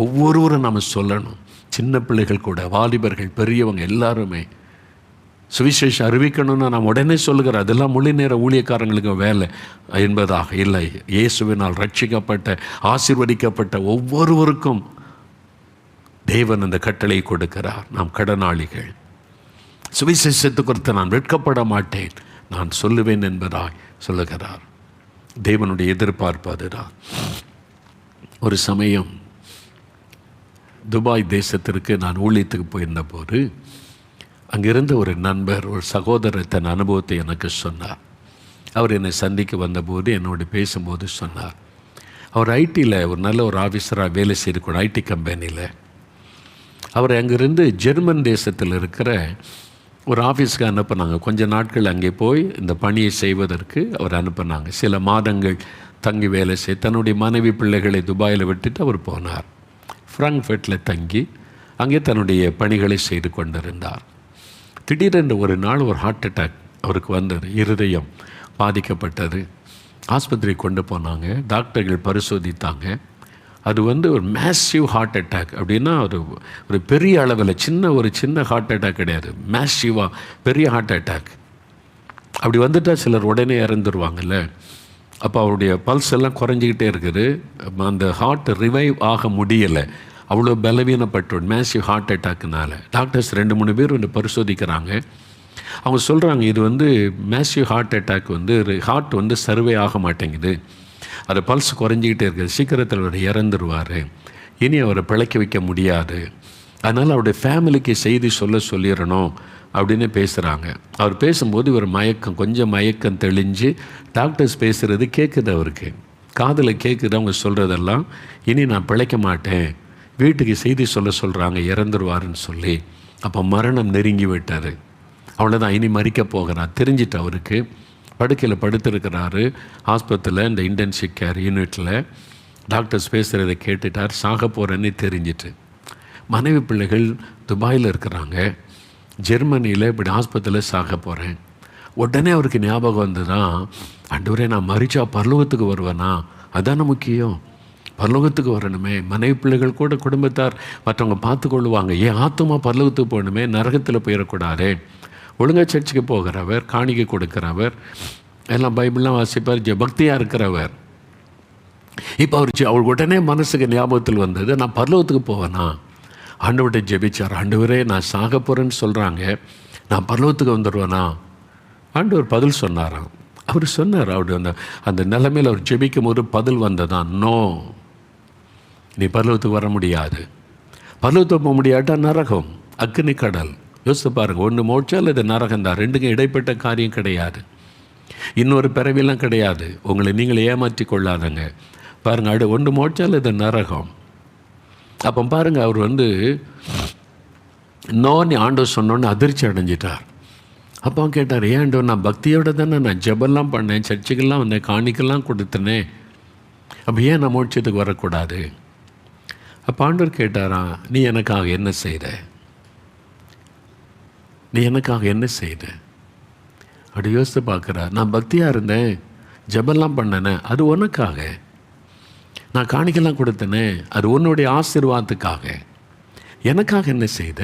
ஒவ்வொருவரும் நம்ம சொல்லணும். சின்ன பிள்ளைகள் கூட, வாலிபர்கள், பெரியவங்க எல்லாருமே சுவிசேஷம் அறிவிக்கணும்னா நாம் உடனே சொல்லுகிறோம், அதெல்லாம் முழு நேர ஊழியக்காரங்களுக்கு வேலை என்பதாக இல்லை. இயேசுவினால் ரட்சிக்கப்பட்ட, ஆசீர்வதிக்கப்பட்ட ஒவ்வொருவருக்கும் தேவன் அந்த கட்டளை கொடுக்கிறார். நாம் கடனாளிகள். சுவிசேஷத்தை குறித்து நான் வெட்கப்பட மாட்டேன், நான் சொல்லுவேன் என்பதாய் சொல்லுகிறார். தேவனுடைய எதிர்பார்ப்பு அதுதான். ஒரு சமயம் துபாய் தேசத்திற்கு நான் ஊழியத்துக்கு போயிருந்த போது, அங்கிருந்த ஒரு நண்பர், ஒரு சகோதரர் தன் அனுபவத்தை எனக்கு சொன்னார். அவர் என்னை சந்திக்க வந்தபோது என்னோடு பேசும்போது சொன்னார், அவர் ஐடியில் ஒரு நல்ல ஒரு ஆஃபீஸராக வேலை செய்திருக்கணும், ஐடி கம்பெனியில். அவர் அங்கேருந்து ஜெர்மன் தேசத்தில் இருக்கிற ஒரு ஆஃபீஸுக்கு அனுப்புனாங்க. கொஞ்ச நாட்கள் அங்கே போய் இந்த பணியை செய்வதற்கு அவர் அனுப்புனாங்க. சில மாதங்கள் தங்கி வேலை செய்ய தன்னுடைய மனைவி பிள்ளைகளை துபாயில் விட்டுட்டு அவர் போனார். ஃப்ராங்க்ஃபர்ட்டில் தங்கி அங்கே தன்னுடைய பணிகளை செய்து கொண்டிருந்தார். திடீரென்று ஒரு நாள் ஒரு ஹார்ட் அட்டாக் அவருக்கு வந்தது. இருதயம் பாதிக்கப்பட்டது. ஆஸ்பத்திரிக்கு கொண்டு போனாங்க. டாக்டர்கள் பரிசோதித்தாங்க. அது ஒரு மேசிவ் ஹார்ட் அட்டாக். அப்படின்னா ஒரு பெரிய அளவில் ஒரு சின்ன ஹார்ட் அட்டாக் கிடையாது, மேசிவாக பெரிய ஹார்ட் அட்டாக். அப்படி வந்துட்டால் சிலர் உடனே இறந்துருவாங்கல்ல. அப்போ அவருடைய பல்ஸ் எல்லாம் குறைஞ்சிக்கிட்டே இருக்குது. அந்த ஹார்ட் ரிவைவ் ஆக முடியலை, அவ்வளோ பலவீனப்பட்டு மேசிவ் ஹார்ட் அட்டாக்குனால. டாக்டர்ஸ் 2-3 பேர் பரிசோதிக்கிறாங்க. அவங்க சொல்கிறாங்க, இது massive heart attack heart survive ஆக மாட்டேங்குது, அது பல்ஸ் குறைஞ்சிக்கிட்டே இருக்குது, சீக்கிரத்தில் அவர் இறந்துருவார், இனி அவரை பிழைக்க வைக்க முடியாது, அதனால் அவருடைய ஃபேமிலிக்கு செய்தி சொல்லிடணும் அப்படின்னு பேசுகிறாங்க. அவர் பேசும்போது இவர் கொஞ்சம் மயக்கம் தெளிஞ்சு டாக்டர்ஸ் பேசுகிறது கேட்குது, அவருக்கு காதில் கேட்குது. அவங்க சொல்கிறதெல்லாம், இனி நான் பிழைக்க மாட்டேன், வீட்டுக்கு செய்தி சொல்கிறாங்க, இறந்துருவாருன்னு சொல்லி. அப்போ மரணம் நெருங்கி விட்டார். அவ்வளோதான், இனி மறிக்க போகிறார் தெரிஞ்சிட்டு அவருக்கு. படுக்கையில் படுத்திருக்கிறாரு ஆஸ்பத்திரியில், இந்த இன்டென்சிவ் கேர் யூனிட்டில். டாக்டர்ஸ் பேசுகிறத கேட்டுட்டார். சாக போகிறேன்னு தெரிஞ்சிட்டு மனைவி பிள்ளைகள் துபாயில் இருக்கிறாங்க, ஜெர்மனியில் இப்படி ஆஸ்பத்திரியில் சாக போகிறேன். உடனே அவருக்கு ஞாபகம் வந்துதான், ஆண்டவரே நான் மறிச்சா பரலோகத்துக்கு வருவேனா, அதான முக்கியம், பரலோகத்துக்கு வரணுமே, மனைவி பிள்ளைகள் கூட குடும்பத்தார் மற்றவங்க பார்த்து கொள்ளுவாங்க, ஏன் ஆத்துமா பரலோகத்துக்கு போகணுமே, நரகத்தில் போயிடக்கூடாதே. ஒழுங்காக சர்ச்சுக்கு போகிறவர், காணிக்கை கொடுக்கிறவர், எல்லாம் பைபிள்லாம் வாசிப்பார், பக்தியாக இருக்கிறவர். இப்போ அவருக்கு உடனே மனசுக்கு ஞாபகத்தில் வந்தது, நான் பரலோகத்துக்கு போவேனா. ஆண்டவர்கிட்ட ஜெபிச்சார், ஆண்டவரே நான் சாக போகிறேன்னு சொல்கிறாங்க, நான் பரலோகத்துக்கு வந்துடுவேனா. ஆண்டவர் பதில் சொன்னாராம். அவர் சொன்னார், அவருடைய அந்த நிலைமையில் அவர் ஜெபிக்கும் போது பதில் வந்ததான், நோ, நீ பரலோகத்துக்கு வர முடியாது. பரலோகத்துக்கு போக முடியாட்டா நரகம், அக்னி கடல். யோசித்து பாருங்கள், ஒன்று மோட்சம் இது நரகந்தான், ரெண்டுக்கும் இடைப்பட்ட காரியம் கிடையாது, இன்னொரு பிறவிலாம் கிடையாது. உங்களை நீங்களே ஏமாற்றி கொள்ளாதங்க. பாருங்கள், ஒன்று மோட்சம் இது நரகம். அப்போ பாருங்கள், அவர் நோன்னு ஆண்டவர் சொன்னோன்னு அதிர்ச்சி அடைஞ்சிட்டார். அப்போ கேட்டார், ஏன் ஆண்டவர், நான் பக்தியோடு தானே நான் ஜெபெல்லாம் பண்ணேன், சர்ச்சுக்கெல்லாம் வந்தேன், காணிக்கெல்லாம் கொடுத்தனே, அப்போ ஏன் நான் மோட்சத்துக்கு வரக்கூடாது. அப்போ ஆண்டவர் கேட்டாராம், நீ எனக்காக என்ன செய்த, நீ எனக்காக என்ன செய்த. அப்படி யோசித்து பார்க்குறார். நான் பக்தியாக இருந்தேன், ஜெபெல்லாம் பண்ணனே, அது உனக்காக. நான் காணிக்கெல்லாம் கொடுத்தனே, அது உன்னுடைய ஆசீர்வாதத்துக்காக. எனக்காக என்ன செய்த,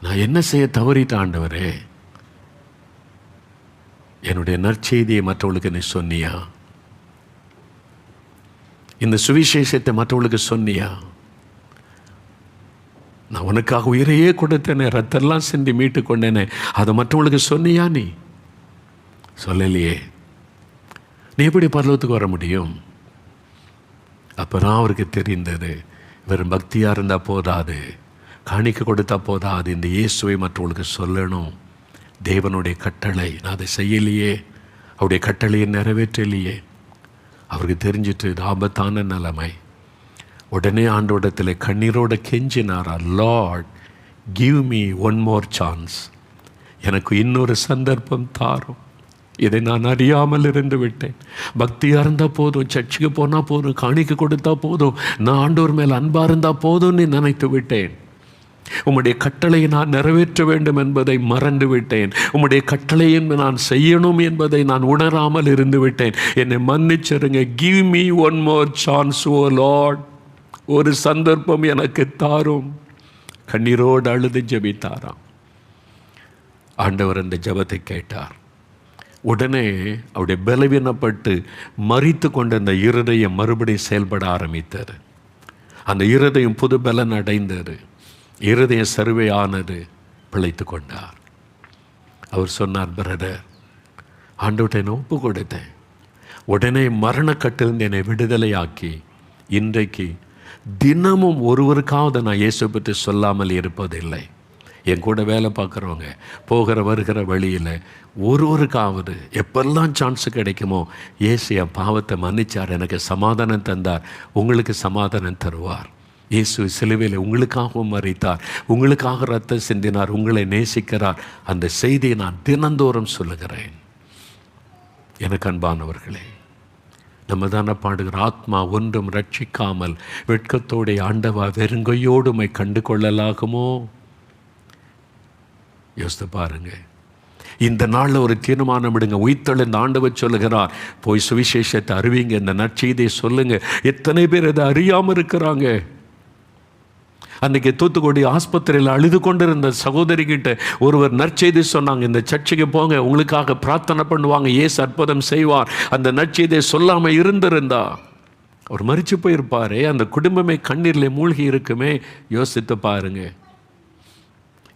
நான் என்ன செய்ய தவறிட்ட ஆண்டவரே. என்னுடைய நற்செய்தியை மற்றவர்களுக்கு நீ சொன்னியா, இந்த சுவிசேஷத்தை மற்றவர்களுக்கு சொன்னியா. நான் உனக்காக உயிரையே கொடுத்தேனே, ரத்தெல்லாம் சிந்தி மீட்டு கொண்டேனே, அதை மற்றவங்களுக்கு சொன்னியா. நீ சொல்லலையே, நீ எப்படி பரலோகத்துக்கு வர முடியும். அப்போ தான் அவருக்கு தெரிந்தது, வெறும் பக்தியாக இருந்தால் போதாது, காணிக்க கொடுத்தா போதாது, இந்த இயேசுவை மற்றவங்களுக்கு சொல்லணும். தேவனுடைய கட்டளை, நான் அதை செய்யலையே, அவருடைய கட்டளையை நிறைவேற்றலையே. அவருக்கு தெரிஞ்சிட்டு இது ஆபத்தான நிலைமை. உடனே ஆண்டவரிடத்தில் கண்ணீரோடு கெஞ்சினாரா, lord give me one more chance, எனக்கு இன்னொரு சந்தர்ப்பம் தாரும். இதை நான் அறியாமல் இருந்து விட்டேன். பக்தியாக இருந்தால் போதும், சர்ச்சுக்கு போனால் போதும், காணிக்க கொடுத்தா போதும், நான் ஆண்டவர் மேல் அன்பாக இருந்தால் போதும்னு நினைத்து விட்டேன். உம்முடைய கட்டளையை நான் நிறைவேற்ற வேண்டும் என்பதை மறந்து விட்டேன். உம்முடைய கட்டளையை நான் செய்யணும் என்பதை நான் உணராமல் இருந்து விட்டேன். என்னை மன்னிச்சிருங்க. Give me one more chance oh lord, ஒரு சந்தர்ப்பம் எனக்கு தாரும். கண்ணீரோடு அழுது ஜெபித்தாராம். ஆண்டவர் அந்த ஜெபத்தை கேட்டார். உடனே அவருடைய பலவீனப்பட்டு மரித்து கொண்ட அந்த இருதயம் மறுபடியும் செயல்பட ஆரம்பித்தது. அந்த இருதயம் புது பலன் அடைந்தது. இருதயம் சர்வையானது. பிழைத்து கொண்டார். அவர் சொன்னார், பிரதர், ஆண்டவர்கிட்ட என்னை ஒப்பு கொடுத்தேன். உடனே மரணக்கட்டிலிருந்து என்னை விடுதலையாக்கி இன்றைக்கு தினமும் ஒருவருக்காவது நான் இயேசு பற்றி சொல்லாமல் இருப்பதில்லை. என் கூட வேலை பார்க்குறவங்க போகிற வருகிற வழியில் ஒருவருக்காவது எப்பெல்லாம் சான்ஸு கிடைக்குமோ இயேசு என் பாவத்தை மன்னிச்சார், எனக்கு சமாதானம் தந்தார், உங்களுக்கு சமாதானம் தருவார். இயேசு சிலுவையில் உங்களுக்காகவும் மரித்தார், உங்களுக்காக ரத்தம் சிந்தினார், உங்களை நேசிக்கிறார். அந்த செய்தியை நான் தினந்தோறும் சொல்லுகிறேன். எனக்கு அன்பானவர்களே, நம்ம தானே பாடுகிற ஆத்மா ஒன்றும் ரட்சிக்காமல் வெட்கத்தோടെ ஆண்டவா வெறுங்கையோடுமை கண்டு கொள்ளலாகுமோ? யோசித்து பாருங்க. இந்த நாளில் ஒரு தீர்மானம் விடுங்க. உயிர்த்தெழுந்த ஆண்டவர் சொல்லுகிறார், போய் சுவிசேஷத்தை அறிவிங்க, இந்த நற்செய்தியை சொல்லுங்க. எத்தனை பேர் அதை அறியாமல் இருக்கிறாங்க. அன்றைக்கி தூத்துக்குடி ஆஸ்பத்திரியில் அழுது கொண்டிருந்த சகோதரிகிட்ட ஒருவர் நற்செய்தி சொன்னாங்க, இந்த சர்ச்சுக்கு போங்க, உங்களுக்காக பிரார்த்தனை பண்ணுவாங்க, இயேசு அற்புதம் செய்வார். அந்த நற்செய்தியை சொல்லாமல் இருந்திருந்தா அவர் மரிச்சு போயிருப்பாரே, அந்த குடும்பமே கண்ணீரில் மூழ்கி இருக்குமே. யோசித்து பாருங்க.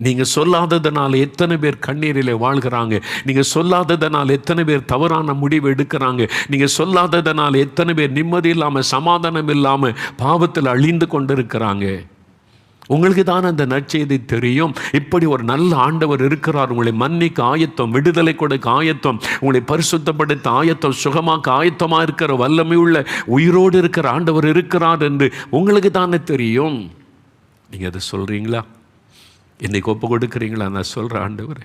நீங்கள் சொல்லாததுனால எத்தனை பேர் கண்ணீரில் வாழ்கிறாங்க. நீங்கள் சொல்லாததுனால எத்தனை பேர் தவறான முடிவு எடுக்கிறாங்க. நீங்கள் சொல்லாததுனால எத்தனை பேர் நிம்மதி இல்லாமல் சமாதானம் இல்லாமல் பாவத்தில் அழிந்து கொண்டிருக்கிறாங்க. உங்களுக்கு தான் அந்த நற்செய்தி தெரியும். இப்படி ஒரு நல்ல ஆண்டவர் இருக்கிறார், உங்களை மன்னிக்க ஆயத்தம், விடுதலை கொடுக்க ஆயத்தம், உங்களை பரிசுத்தப்படுத்த ஆயத்தம், சுகமாக்க ஆயத்தமாக இருக்கிற வல்லமை உள்ள உயிரோடு இருக்கிற ஆண்டவர் இருக்கிறார் என்று உங்களுக்கு தானே தெரியும். நீங்கள் அதை சொல்கிறீங்களா? இன்றைக்கி ஒப்பு கொடுக்குறீங்களா? நான் சொல்கிறேன், ஆண்டவரே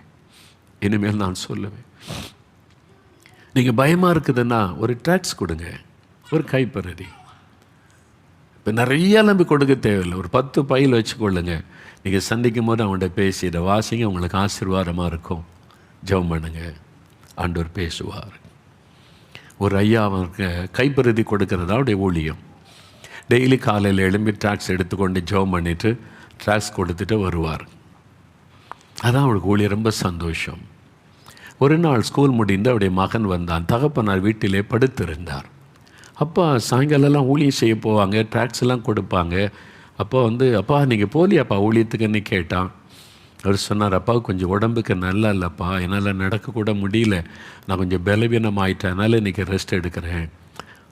இனிமேல் நான் சொல்லுவேன். நீங்கள் பயமாக இருக்குதுன்னா ஒரு ட்ராக்ஸ் கொடுங்க, ஒரு கைப்பறதி. இப்போ நிறைய நம்பி கொடுக்க தேவையில்லை, ஒரு 10 பையில் வச்சுக்கொள்ளுங்க. நீங்கள் சந்திக்கும் போது அவன்கிட்ட பேசி இதை வாசிங்க, உங்களுக்கு ஆசீர்வாதமாக இருக்கும். ஜெபம் பண்ணுங்க, ஆண்டவர் பேசுவார். ஒரு ஐயா அவருக்கு கைப்பறுதி கொடுக்கறதா அவருடைய ஊழியம். டெய்லி காலையில் எழும்பி ட்ராக்ஸ் எடுத்துக்கொண்டு ஜெபம் பண்ணிவிட்டு ட்ராக்ஸ் கொடுத்துட்டு வருவார். அதான் அவருக்கு ஊழியம். ரொம்ப சந்தோஷம். ஒரு நாள் ஸ்கூல் முடிந்து அவருடைய மகன் வந்தான். தகப்பனார் வீட்டிலே படுத்திருந்தார். அப்பா சாயங்காலம்லாம் ஊழியம் செய்ய போவாங்க, ட்ராக்ஸ் எல்லாம் கொடுப்பாங்க. அப்போ அப்பா நீங்கள் போலியாப்பா ஊழியத்துக்குன்னு கேட்டான். அவர் சொன்னார், அப்பா கொஞ்சம் உடம்புக்கு நல்லா இல்லைப்பா, என்னால் நடக்கக்கூட முடியல, நான் கொஞ்சம் பலவீனம் ஆகிட்டேன், அதனால் இன்றைக்கி ரெஸ்ட் எடுக்கிறேன்,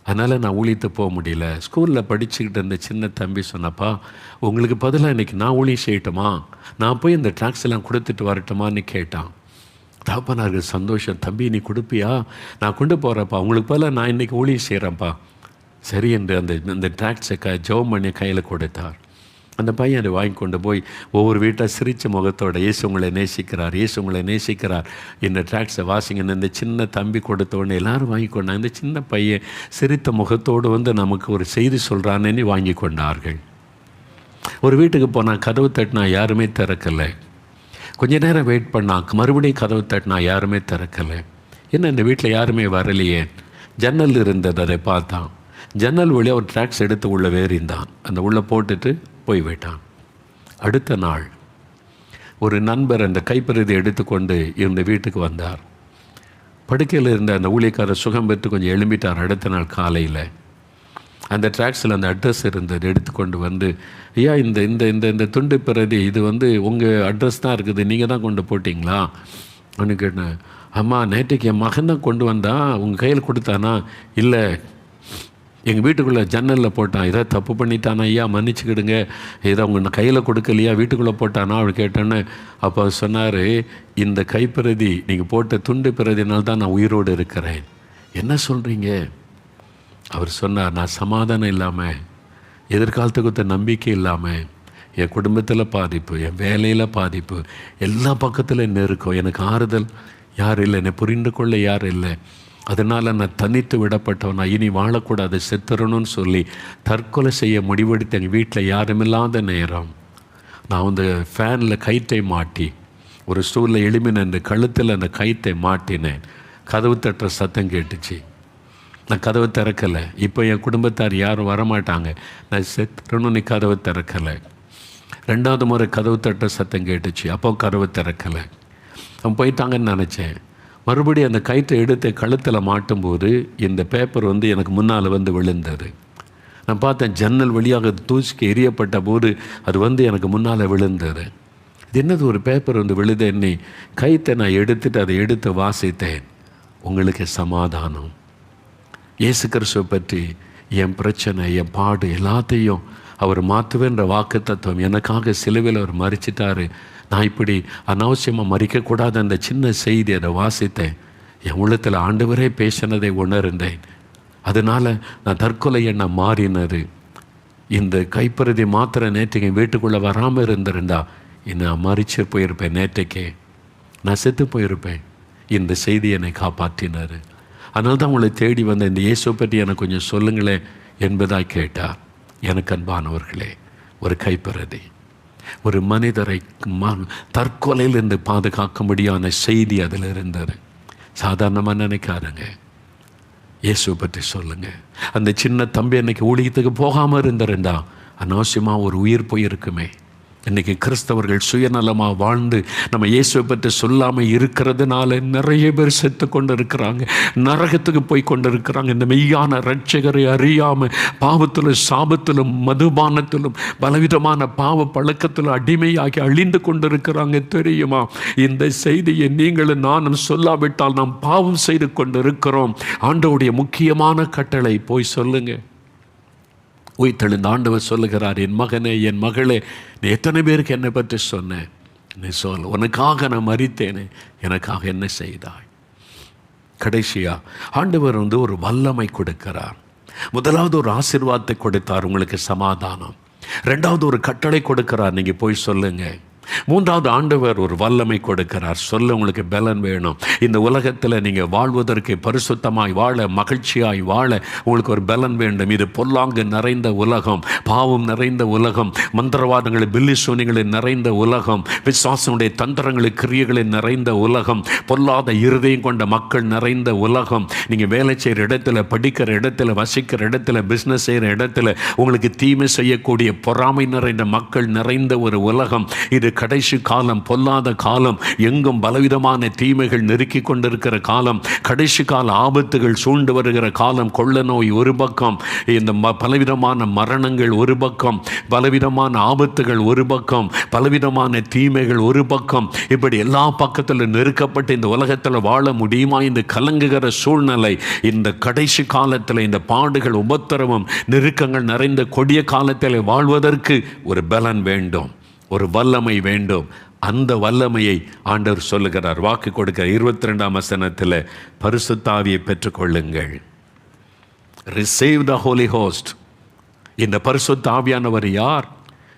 அதனால் நான் ஊழியத்துக்கு போக முடியல. ஸ்கூலில் படிச்சுக்கிட்டு இருந்த சின்ன தம்பி சொன்னப்பா, உங்களுக்கு பதிலாக இன்றைக்கி நான் ஊழியம் செய்யட்டுமா, நான் போய் இந்த ட்ராக்ஸ் எல்லாம் கொடுத்துட்டு வரட்டுமான்னு கேட்டான். தாப்பனாருக்கு சந்தோஷம். தம்பி நீ கொடுப்பியா? நான் கொண்டு போகிறப்பா, உங்களுக்கு பதிலாக நான் இன்றைக்கி ஊழியம் செய்கிறேன்ப்பா. சரி என்று அந்த ட்ராக்ஸை ஜெபம் பண்ணி கையில் கொடுத்தார். அந்த பையன் அதை வாங்கி கொண்டு போய் ஒவ்வொரு வீட்டாக சிரித்த முகத்தோட, இயேசு உங்களை நேசிக்கிறார், இயேசு உங்களை நேசிக்கிறார், இந்த ட்ராக்ஸை வாசிங்கன்னு இந்த சின்ன தம்பி கொடுத்த உடனே எல்லோரும் வாங்கி கொண்டாங்க. இந்த சின்ன பையன் சிரித்த முகத்தோடு நமக்கு ஒரு செய்தி சொல்கிறானேன்னு வாங்கி கொண்டார்கள். ஒரு வீட்டுக்கு போனால் கதவு தட்டினா யாருமே திறக்கலை. கொஞ்ச நேரம் வெயிட் பண்ணால் மறுபடியும் கதவு தட்டினா யாருமே திறக்கலை. என்ன இந்த வீட்டில் யாருமே வரலையே? ஜன்னல் இருந்தது, அதை பார்த்தான். ஜன்னல் வழியாக ஒரு ட்ராக்ஸ் எடுத்து உள்ளே வேறிந்தான். அந்த உள்ளே போட்டுட்டு போய்விட்டான். அடுத்த நாள் ஒரு நண்பர் அந்த கைப்பறுதி எடுத்துக்கொண்டு இருந்த வீட்டுக்கு வந்தார். படுக்கையில் இருந்த அந்த ஊழியக்காரர் சுகம் பெற்று கொஞ்சம் எழும்பிட்டார். அடுத்த நாள் காலையில் அந்த ட்ராக்ஸில் அந்த அட்ரஸ் இருந்தது. எடுத்துக்கொண்டு ஐயா இந்த இந்த இந்த இந்த துண்டு பிரதி இது உங்கள் அட்ரஸ் தான் இருக்குது, நீங்கள் தான் கொண்டு போட்டிங்களா அப்படின்னு கேட்டேன். அம்மா நேற்றுக்கு என் மகன் தான் கொண்டு வந்தான், உங்கள் கையில் கொடுத்தானா? இல்லை, எங்கள் வீட்டுக்குள்ளே ஜன்னலில் போட்டான். இதை தப்பு பண்ணிட்டானா ஐயா, மன்னிச்சுக்கிடுங்க, இதை உங்கள் கையில் கொடுக்கலையா, வீட்டுக்குள்ளே போட்டானா அப்படி கேட்டேன்னு. அப்போ சொன்னார், இந்த கைப்பிரதி நீங்கள் போட்ட துண்டு பிரதினால் தான் நான் உயிரோடு இருக்கிறேன். என்ன சொல்கிறீங்க? அவர் சொன்னார், நான் சமாதானம் இல்லாமல், எதிர்காலத்துக்கு நம்பிக்கை இல்லாமல், என் குடும்பத்தில் பாதிப்பு, என் வேலையில் பாதிப்பு, எல்லா பக்கத்தில் நெருக்கம், எனக்கு ஆறுதல் யார் இல்லை, என்னை புரிந்து கொள்ள யார் இல்லை, அதனால் நான் தனித்து விடப்பட்டவன், நான் இனி வாழக்கூடாது, செத்துறணும்னு சொல்லி தற்கொலை செய்ய முடிவெடுத்து எங்கள் வீட்டில் யாருமில்லாத நேரம் நான் ஃபேனில் கயிற்றை மாட்டி ஒரு ஸ்டூலில் எளிமையான அந்த கழுத்தில் அந்த கயிற்றை மாட்டினேன். கதவு தட்டுற சத்தம் கேட்டுச்சு. நான் கதவை திறக்கலை. இப்போ என் குடும்பத்தார் யாரும் வரமாட்டாங்க, நான் செத்துறணும், நீ கதவை திறக்கலை. 2வது முறை கதவு தட்டுற சத்தம் கேட்டுச்சு. அப்போ கதவை திறக்கலை. அவன் போயிட்டாங்கன்னு நினச்சேன். மறுபடியும் அந்த கயிற்றை எடுத்து கழுத்தில் மாட்டும்போது இந்த பேப்பர் எனக்கு முன்னால் விழுந்தது. நான் பார்த்தேன், ஜன்னல் வழியாக தூசிக்கு எரியப்பட்ட போது அது எனக்கு முன்னால் விழுந்தது. இது என்னது, ஒரு பேப்பர் விழுத என்னை கயிற்றை நான் அதை எடுத்து வாசித்தேன். உங்களுக்கு சமாதானம். இயேசு கிறிஸ்துவை பற்றி என் பிரச்சனை, என் பாடு எல்லாத்தையும் அவர் மாற்றுவேன்ற வாக்கு தத்துவம் எனக்காக சிலுவையில் அவர் மறிச்சிட்டாரு. நான் இப்படி அனாவசியமாக மறிக்கக்கூடாது அந்த சின்ன செய்தி அதை வாசித்தேன். என் உள்ளத்தில் ஆண்டவரே பேசினதை உணர்ந்தேன். அதனால் நான் தற்கொலை எண்ணம் மாறினது. இந்த கைப்பருதி மாத்திரம் நேற்றைக்கு வீட்டுக்குள்ளே வராமல் இருந்திருந்தா நான் மறிச்சு போயிருப்பேன். நேற்றைக்கே நான் செத்து போயிருப்பேன். இந்த செய்தி என்னை காப்பாற்றினார். அதனால தான் உங்களை தேடி வந்த இந்த இயேசுவை பற்றி எனக்கு கொஞ்சம் சொல்லுங்களேன் என்பதாக கேட்டார். எனக்கு அன்பானவர்களே, ஒரு கைப்பருதி ஒரு மனிதரை தற்கொலையிலிருந்து பாதுகாக்கும்படியான செய்தி அதில் இருந்தது. சாதாரணமாக நினைக்காருங்க. இயேசுவை பற்றி சொல்லுங்கள். அந்த சின்ன தம்பி அன்னைக்கு ஊழியத்துக்கு போகாமல் இருந்திருந்தா அனாவசியமாக ஒரு உயிர் போயிருக்குமே. இன்றைக்கி கிறிஸ்தவர்கள் சுயநலமாக வாழ்ந்து நம்ம இயேசுவை பற்றி சொல்லாமல் இருக்கிறதுனால நிறைய பேர் செத்து கொண்டு இருக்கிறாங்க, நரகத்துக்கு போய் கொண்டு இருக்கிறாங்க. இந்த மெய்யான இரட்சகரை அறியாமல் பாவத்திலும் சாபத்திலும் மதுபானத்திலும் பலவிதமான பாவ பழக்கத்திலும் அடிமையாகி அழிந்து கொண்டு இருக்கிறாங்க. தெரியுமா? இந்த செய்தியை நீங்களும் நானும் சொல்லாவிட்டால் நாம் பாவம் செய்து கொண்டு இருக்கிறோம். ஆண்டவருடைய முக்கியமான கட்டளை போய் சொல்லுங்கள். உயிர்த்தெழுந்த ஆண்டவர் சொல்லுகிறார், என் மகனே, என் மகளே, நீ எத்தனை பேருக்கு என்னை பற்றி சொன்னேன்? நீ சொல், உனக்காக நான் மரித்தேனே, எனக்காக என்ன செய்தாய்? கடைசியா ஆண்டவர் ஒரு வல்லமை கொடுக்கிறார். முதலாவது ஒரு ஆசீர்வாதத்தை கொடுத்தார், உங்களுக்கு சமாதானம். ரெண்டாவது ஒரு கட்டளை கொடுக்கிறார், நீங்கள் போய் சொல்லுங்க. மூன்றாவது ஆண்டவர் ஒரு வல்லமை கொடுக்கிறார், சொல்ல உங்களுக்கு பலன் வேணும். இந்த உலகத்தில் நீங்கள் வாழ்வதற்கு, பரிசுத்தமாய் வாழ, மகிழ்ச்சியாய் வாழ உங்களுக்கு ஒரு பலன் வேண்டும். இது பொல்லாங்கு நிறைந்த உலகம், பாவம் நிறைந்த உலகம், மந்திரவாதங்களை பில்லி சூனியங்களை நிறைந்த உலகம், விசுவாசனுடைய தந்திரங்களை கிரியைகளை நிறைந்த உலகம், பொல்லாத இருதயம் கொண்ட மக்கள் நிறைந்த உலகம். நீங்கள் வேலை செய்கிற இடத்துல, படிக்கிற இடத்துல, வசிக்கிற இடத்துல, பிஸ்னஸ் செய்கிற இடத்துல உங்களுக்கு தீமை செய்யக்கூடிய பொறாமை நிறைந்த மக்கள் நிறைந்த ஒரு உலகம். இது கடைசி காலம், பொல்லாத காலம், எங்கும் பலவிதமான தீமைகள் நெருக்கி கொண்டிருக்கிற காலம், கடைசி கால ஆபத்துகள் சூழ்ந்து வருகிற காலம். கொள்ள நோய் ஒரு பக்கம், இந்த பலவிதமான மரணங்கள் ஒரு பக்கம், பலவிதமான ஆபத்துகள் ஒரு பக்கம், பலவிதமான தீமைகள் ஒரு பக்கம். இப்படி எல்லா பக்கத்தில் நெருக்கப்பட்டு இந்த உலகத்தில் வாழ முடியுமா? இந்த கலங்குகிற சூழ்நிலை, இந்த கடைசி காலத்தில் இந்த பாடுகள், உபத்திரவம், நெருக்கங்கள் நிறைந்த கொடிய காலத்தில் வாழ்வதற்கு ஒரு பலன் வேண்டும், ஒரு வல்லமை வேண்டும். அந்த வல்லமையை ஆண்டவர் சொல்லுகிறார், வாக்கு கொடுக்கிற 22ஆம் வசனத்தில், பரிசுத்த ஆவியை பெற்றுக்கொள்ளுங்கள். Receive the holy ghost. இந்த பரிசுத்த ஆவியானவர் யார்?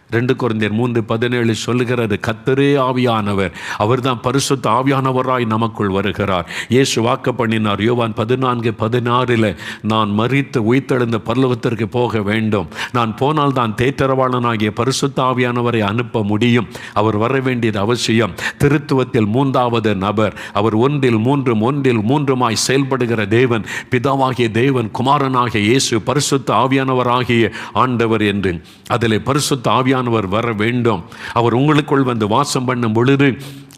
2 கொரிந்தியர் 3:17 சொல்லுகிறது, கர்த்தரே ஆவியானவர், அவர் தான் பரிசுத்த ஆவியானவராய் நமக்குள் வருகிறார். இயேசு வாக்கு பண்ணினார் யோவான் 14:16, நான் மரித்து உயிர்த்தெழுந்த பரலோகத்திற்கு போக வேண்டும், நான் போனால் தான் தேற்றரவாளனாகிய பரிசுத்த ஆவியானவரை அனுப்ப முடியும். அவர் வர வேண்டியது அவசியம். திருத்துவத்தில் 3வது நபர், அவர் ஒன்றில் மூன்றுமாய் செயல்படுகிற தேவன், பிதாவாகிய தேவன், குமாரனாகிய இயேசு, பரிசுத்த ஆவியானவராகிய ஆண்டவர் என்று. அதில் பரிசுத்த ஆவியானவர் வர வேண்டும். அவர் உங்களுக்குள் வந்து வாசம் பண்ணும் பொழுது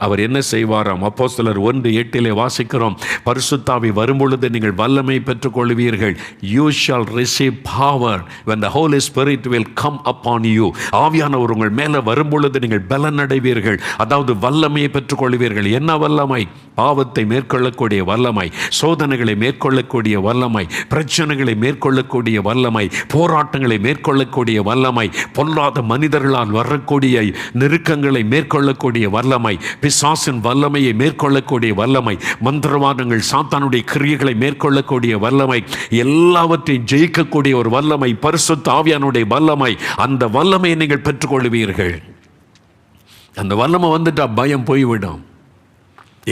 அவர் என்ன செய்வாராம்? அப்போஸ்தலர் 1:8 வாசிக்கிறோம், பரிசுத்த ஆவி வரும்பொழுது நீங்கள் வல்லமை பெற்றுக்கொள்வீர்கள். You shall receive power when the Holy Spirit will come upon you. ஆவியானவர் உங்கள் மேலே வரும்பொழுது நீங்கள் பலன் அடைவீர்கள். அதாவது வல்லமையை பெற்றுக்கொள்வீர்கள். என்ன வல்லமை? பாவத்தை மேற்கொள்ளக்கூடிய வல்லமை, சோதனைகளை மேற்கொள்ளக்கூடிய வல்லமை, பிரச்சனைகளை மேற்கொள்ளக்கூடிய வல்லமை, போராட்டங்களை மேற்கொள்ளக்கூடிய வல்லமை, பொல்லாத மனிதர்களால் வரக்கூடிய நெருக்கங்களை மேற்கொள்ளக்கூடிய வல்லமை, பிசாசின் வல்லமையை மேற்கொள்ளக்கூடிய வல்லமை, மந்திரவாதங்கள், சாத்தானுடைய கிரியைகளை மேற்கொள்ளக்கூடிய வல்லமை, எல்லாவற்றையும் ஜெயிக்கக்கூடிய ஒரு வல்லமை, பரிசுத்த ஆவியானுடைய வல்லமை. அந்த வல்லமையை நீங்கள் பெற்றுக்கொள்வீர்கள். அந்த வல்லமை வந்துட்டா பயம் போய்விடும்.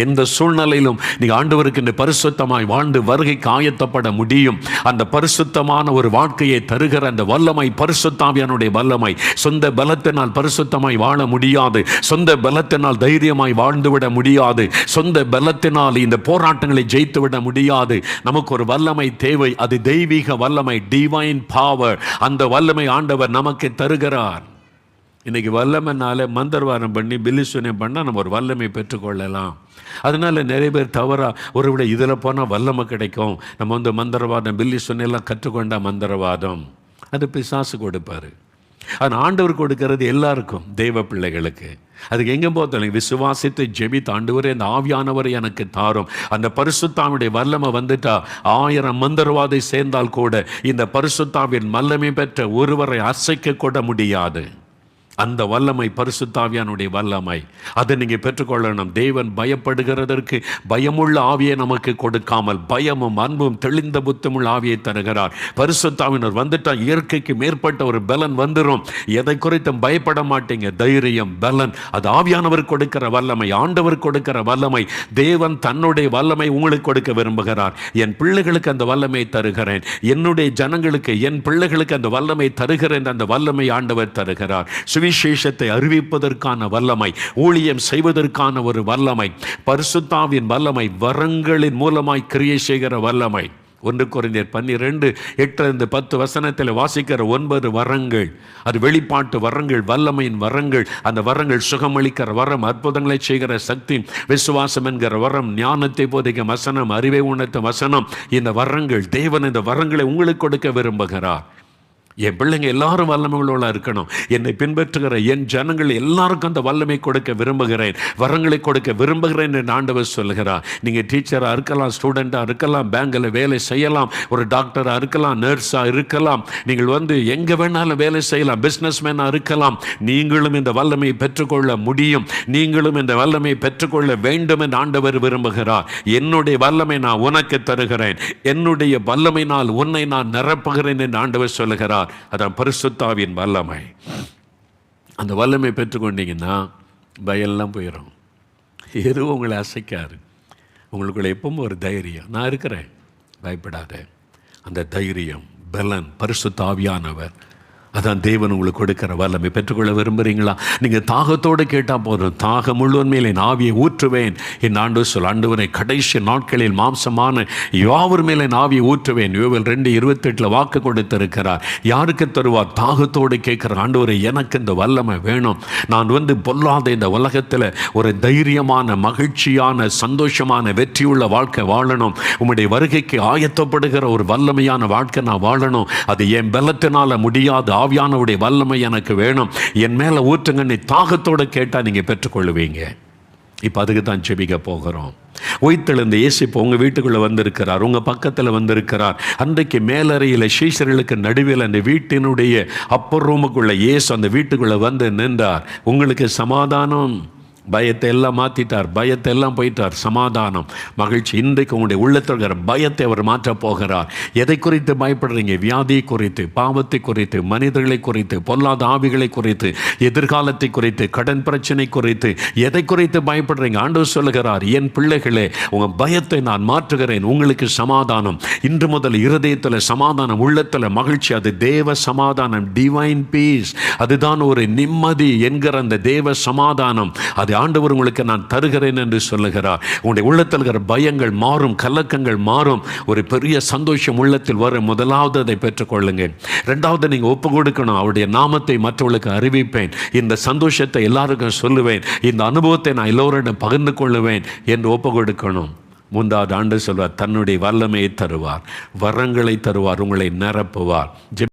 எந்த சூழ்நிலையிலும் நீங்கள் ஆண்டவருக்கு இந்த பரிசுத்தமாய் வாழ்ந்து வருகைக்கு ஆயத்தப்பட முடியும். அந்த பரிசுத்தமான ஒரு வாழ்க்கையை தருகிற அந்த வல்லமை பரிசுத்த ஆவியானுடைய வல்லமை. சொந்த பலத்தினால் பரிசுத்தமாய் வாழ முடியாது, சொந்த பலத்தினால் தைரியமாய் வாழ்ந்துவிட முடியாது, சொந்த பலத்தினால் இந்த போராட்டங்களை ஜெயித்து விட முடியாது. நமக்கு ஒரு வல்லமை தேவை, அது தெய்வீக வல்லமை, டிவைன் பவர். அந்த வல்லமை ஆண்டவர் நமக்கு தருகிறார். இன்றைக்கி வல்லமைனால மந்திரவாதம் பண்ணி பில்லிசுனியம் பண்ணால் நம்ம ஒரு வல்லமை பெற்றுக்கொள்ளலாம். அதனால் நிறைய பேர் தவறாக ஒருவேளை இதில் போனால் வல்லமை கிடைக்கும், நம்ம மந்திரவாதம் பில்லிசுனியெல்லாம் கற்றுக்கொண்டா மந்திரவாதம், அது பிசாசு கொடுப்பார். ஆனால் ஆண்டவர் கொடுக்கறது எல்லாருக்கும், தெய்வ பிள்ளைகளுக்கு. அதுக்கு எங்கே போத்தலைங்க, விசுவாசித்து ஜெபித்து ஆண்டவரே அந்த ஆவியானவரை எனக்கு தாரும். அந்த பரிசுத்தாவுடைய வல்லமை வந்துட்டா 1000 மந்திரவாதை சேர்ந்தால் கூட இந்த பரிசுத்தாவின் வல்லமை பெற்ற ஒருவரை அசைக்க கூட முடியாது. அந்த வல்லமை பரிசுத்த ஆவியானுடைய வல்லமை. அதை நீங்கள் பெற்றுக்கொள்ளணும். தேவன் பயப்படுகிறதற்கு பயமுள்ள ஆவியை நமக்கு கொடுக்காமல் பயமும் அன்பும் தெளிந்த புத்தமுள்ள ஆவியை தருகிறார். பரிசுத்த ஆவியினர் வந்துட்டால் இயற்கைக்கு மேற்பட்ட ஒரு பலன் வந்துடும். எதை குறித்தும் பயப்பட மாட்டீங்க. தைரியம், பலன், அது ஆவியானவர் கொடுக்கிற வல்லமை, ஆண்டவர் கொடுக்கிற வல்லமை. தேவன் தன்னுடைய வல்லமை உங்களுக்கு கொடுக்க விரும்புகிறார். என் பிள்ளைகளுக்கு அந்த வல்லமை தருகிறேன், என்னுடைய ஜனங்களுக்கு, என் பிள்ளைகளுக்கு அந்த வல்லமை தருகிறேன். அந்த வல்லமை ஆண்டவர் தருகிறார். சுவிசேஷத்தை அறிவிப்பதற்கான வல்லமை, ஊழியம் செய்வதற்கான ஒரு வல்லமை, பரிசுத்த ஆவியின் வல்லமை, வரங்களின் மூலமாய் கிரியை செய்கிற வல்லமை. 1 கொரிந்தியர் 12:8-10 வாசிக்கிற 9 வரங்கள், அது வெளிப்பாட்டு வரங்கள், வல்லமையின் வரங்கள். அந்த வரங்கள் சுகமளிக்கிற வரம், அற்புதங்களை செய்கிற சக்தி, விசுவாசம் என்கிற வரம், ஞானத்தை போதிக்க வசனம், அறிவை உணர்த்த வசனம். இந்த வரங்கள், தேவன் இந்த வரங்களை உங்களுக்கு கொடுக்க விரும்புகிறார். என் பிள்ளைங்க எல்லாரும் வல்லமைகளோட இருக்கணும். என்னை பின்பற்றுகிற என் ஜனங்கள் எல்லாருக்கும் அந்த வல்லமை கொடுக்க விரும்புகிறேன், வரங்களை கொடுக்க விரும்புகிறேன் என்று ஆண்டவர் சொல்கிறார். நீங்கள் டீச்சராக இருக்கலாம், ஸ்டூடெண்ட்டாக இருக்கலாம், பேங்கில் வேலை செய்யலாம், ஒரு டாக்டராக இருக்கலாம், நர்ஸாக இருக்கலாம், நீங்கள் எங்கே வேணாலும் வேலை செய்யலாம், பிஸ்னஸ் மேனாக இருக்கலாம். நீங்களும் இந்த வல்லமையை பெற்றுக்கொள்ள முடியும். நீங்களும் இந்த வல்லமையை பெற்றுக்கொள்ள வேண்டும் என்று ஆண்டவர் விரும்புகிறார். என்னுடைய வல்லமை நான் உனக்கு தருகிறேன், என்னுடைய வல்லமையினால் உன்னை நான் நிரப்புகிறேன் என்று ஆண்டவர் சொல்லுகிறார். அதான் பரிசுத்த ஆவியின் வல்லமை. அந்த வல்லமை பெற்றுக்கொண்டீங்கன்னா பயம்லாம் போயிடும். எதுவும் உங்களை அசைக்காது. உங்களுக்குள்ள எப்பவும் ஒரு தைரியம், நான் இருக்கிறேன், பயப்படாத. அந்த தைரியம், பலன் பரிசுத்த ஆவியானவர். அதான் தேவன் உங்களுக்கு கொடுக்கிற வல்லமை. பெற்றுக்கொள்ள விரும்புகிறீங்களா? நீங்கள் தாகத்தோடு கேட்டால் போதும். தாகம் முழுவதுமேல் என் ஆவியை ஊற்றுவேன் என் ஆண்டவரை கடைசி நாட்களில் மாம்சமான யாவர் மேல் என் ஆவியை ஊற்றுவேன். யோவேல் 2:28 வாக்கு கொடுத்திருக்கிறார். யாருக்கு தருவார்? தாகத்தோடு கேட்கிற ஆண்டவரை, எனக்கு இந்த வல்லமை வேணும். நான் பொல்லாத இந்த உலகத்தில் ஒரு தைரியமான, மகிழ்ச்சியான, சந்தோஷமான, வெற்றியுள்ள வாழ்க்கை வாழணும். உம்முடைய வருகைக்கு ஆயத்தப்படுகிற ஒரு வல்லமையான வாழ்க்கை நான் வாழணும். அது என் பலத்தினால முடியாது. ஆவியானவருடைய வல்லமை எனக்கு வேணும், என் மேல ஊற்றுங்க. நீ தாகத்தோடு கேட்டால் நீங்கள் பெற்றுக்கொள்ளுவீங்க. இப்போ அதுக்கு தான் ஜெபிக்க போகிறோம். உயிர்த்தெழுந்த இயேசு இப்போ உங்கள் வீட்டுக்குள்ளே வந்திருக்கிறார், உங்கள் பக்கத்தில் வந்திருக்கிறார். அன்றைக்கு மேலறையில் சீஷர்களுக்கு நடுவில் அந்த வீட்டினுடைய அப்பர் ரூமுக்குள்ளே இயேசு அந்த வீட்டுக்குள்ளே வந்து நின்றார். உங்களுக்கு சமாதானம். பயத்தை எல்லாம் மாற்றிட்டார், பயத்தை எல்லாம் போயிட்டார். சமாதானம், மகிழ்ச்சி. இன்றைக்கு உங்களுடைய உள்ளத்தில் இருக்கிற பயத்தை அவர் மாற்றப் போகிறார். எதை குறித்து பயப்படுறீங்க? வியாதியை குறித்து, பாவத்தை குறித்து, மனிதர்களை குறித்து, பொல்லாத ஆவிகளை குறித்து, எதிர்காலத்தை குறித்து, கடன் பிரச்சனை குறித்து, எதை குறித்து பயப்படுறீங்க? ஆண்டவர் சொல்லுகிறார், என் பிள்ளைகளே, உங்கள் பயத்தை நான் மாற்றுகிறேன். உங்களுக்கு சமாதானம். இன்று முதல் இருதயத்தில் சமாதானம், உள்ளத்தில் மகிழ்ச்சி. அது தேவ சமாதானம், டிவைன் பீஸ். அதுதான் ஒரு நிம்மதி என்கிற அந்த தேவ சமாதானம். அது ஆண்டவர் உங்களுக்கு நான் தருகிறேன் என்று சொல்லுகிறார். உங்களுடைய உள்ளத்தில் இருக்கிற பயங்கள் மாறும், கலக்கங்கள் மாறும். ஒரு பெரிய சந்தோஷம் உள்ளத்தில் வரும். முதலாவது அதை பெற்றுக்கொள்ளுங்க. ரெண்டாவது, நீங்கள் ஒப்பு கொடுக்கணும். அவருடைய நாமத்தை மற்றவர்களுக்கு அறிவிப்பேன், இந்த சந்தோஷத்தை எல்லாருக்கும் சொல்லுவேன், இந்த அனுபவத்தை நான் எல்லோரிடம் பகிர்ந்து கொள்ளுவேன் என்று ஒப்பு கொடுக்கணும். மூன்றாவது, ஆண்டு சொல்வார், தன்னுடைய வல்லமையை தருவார், வரங்களை தருவார், உங்களை நிரப்புவார்.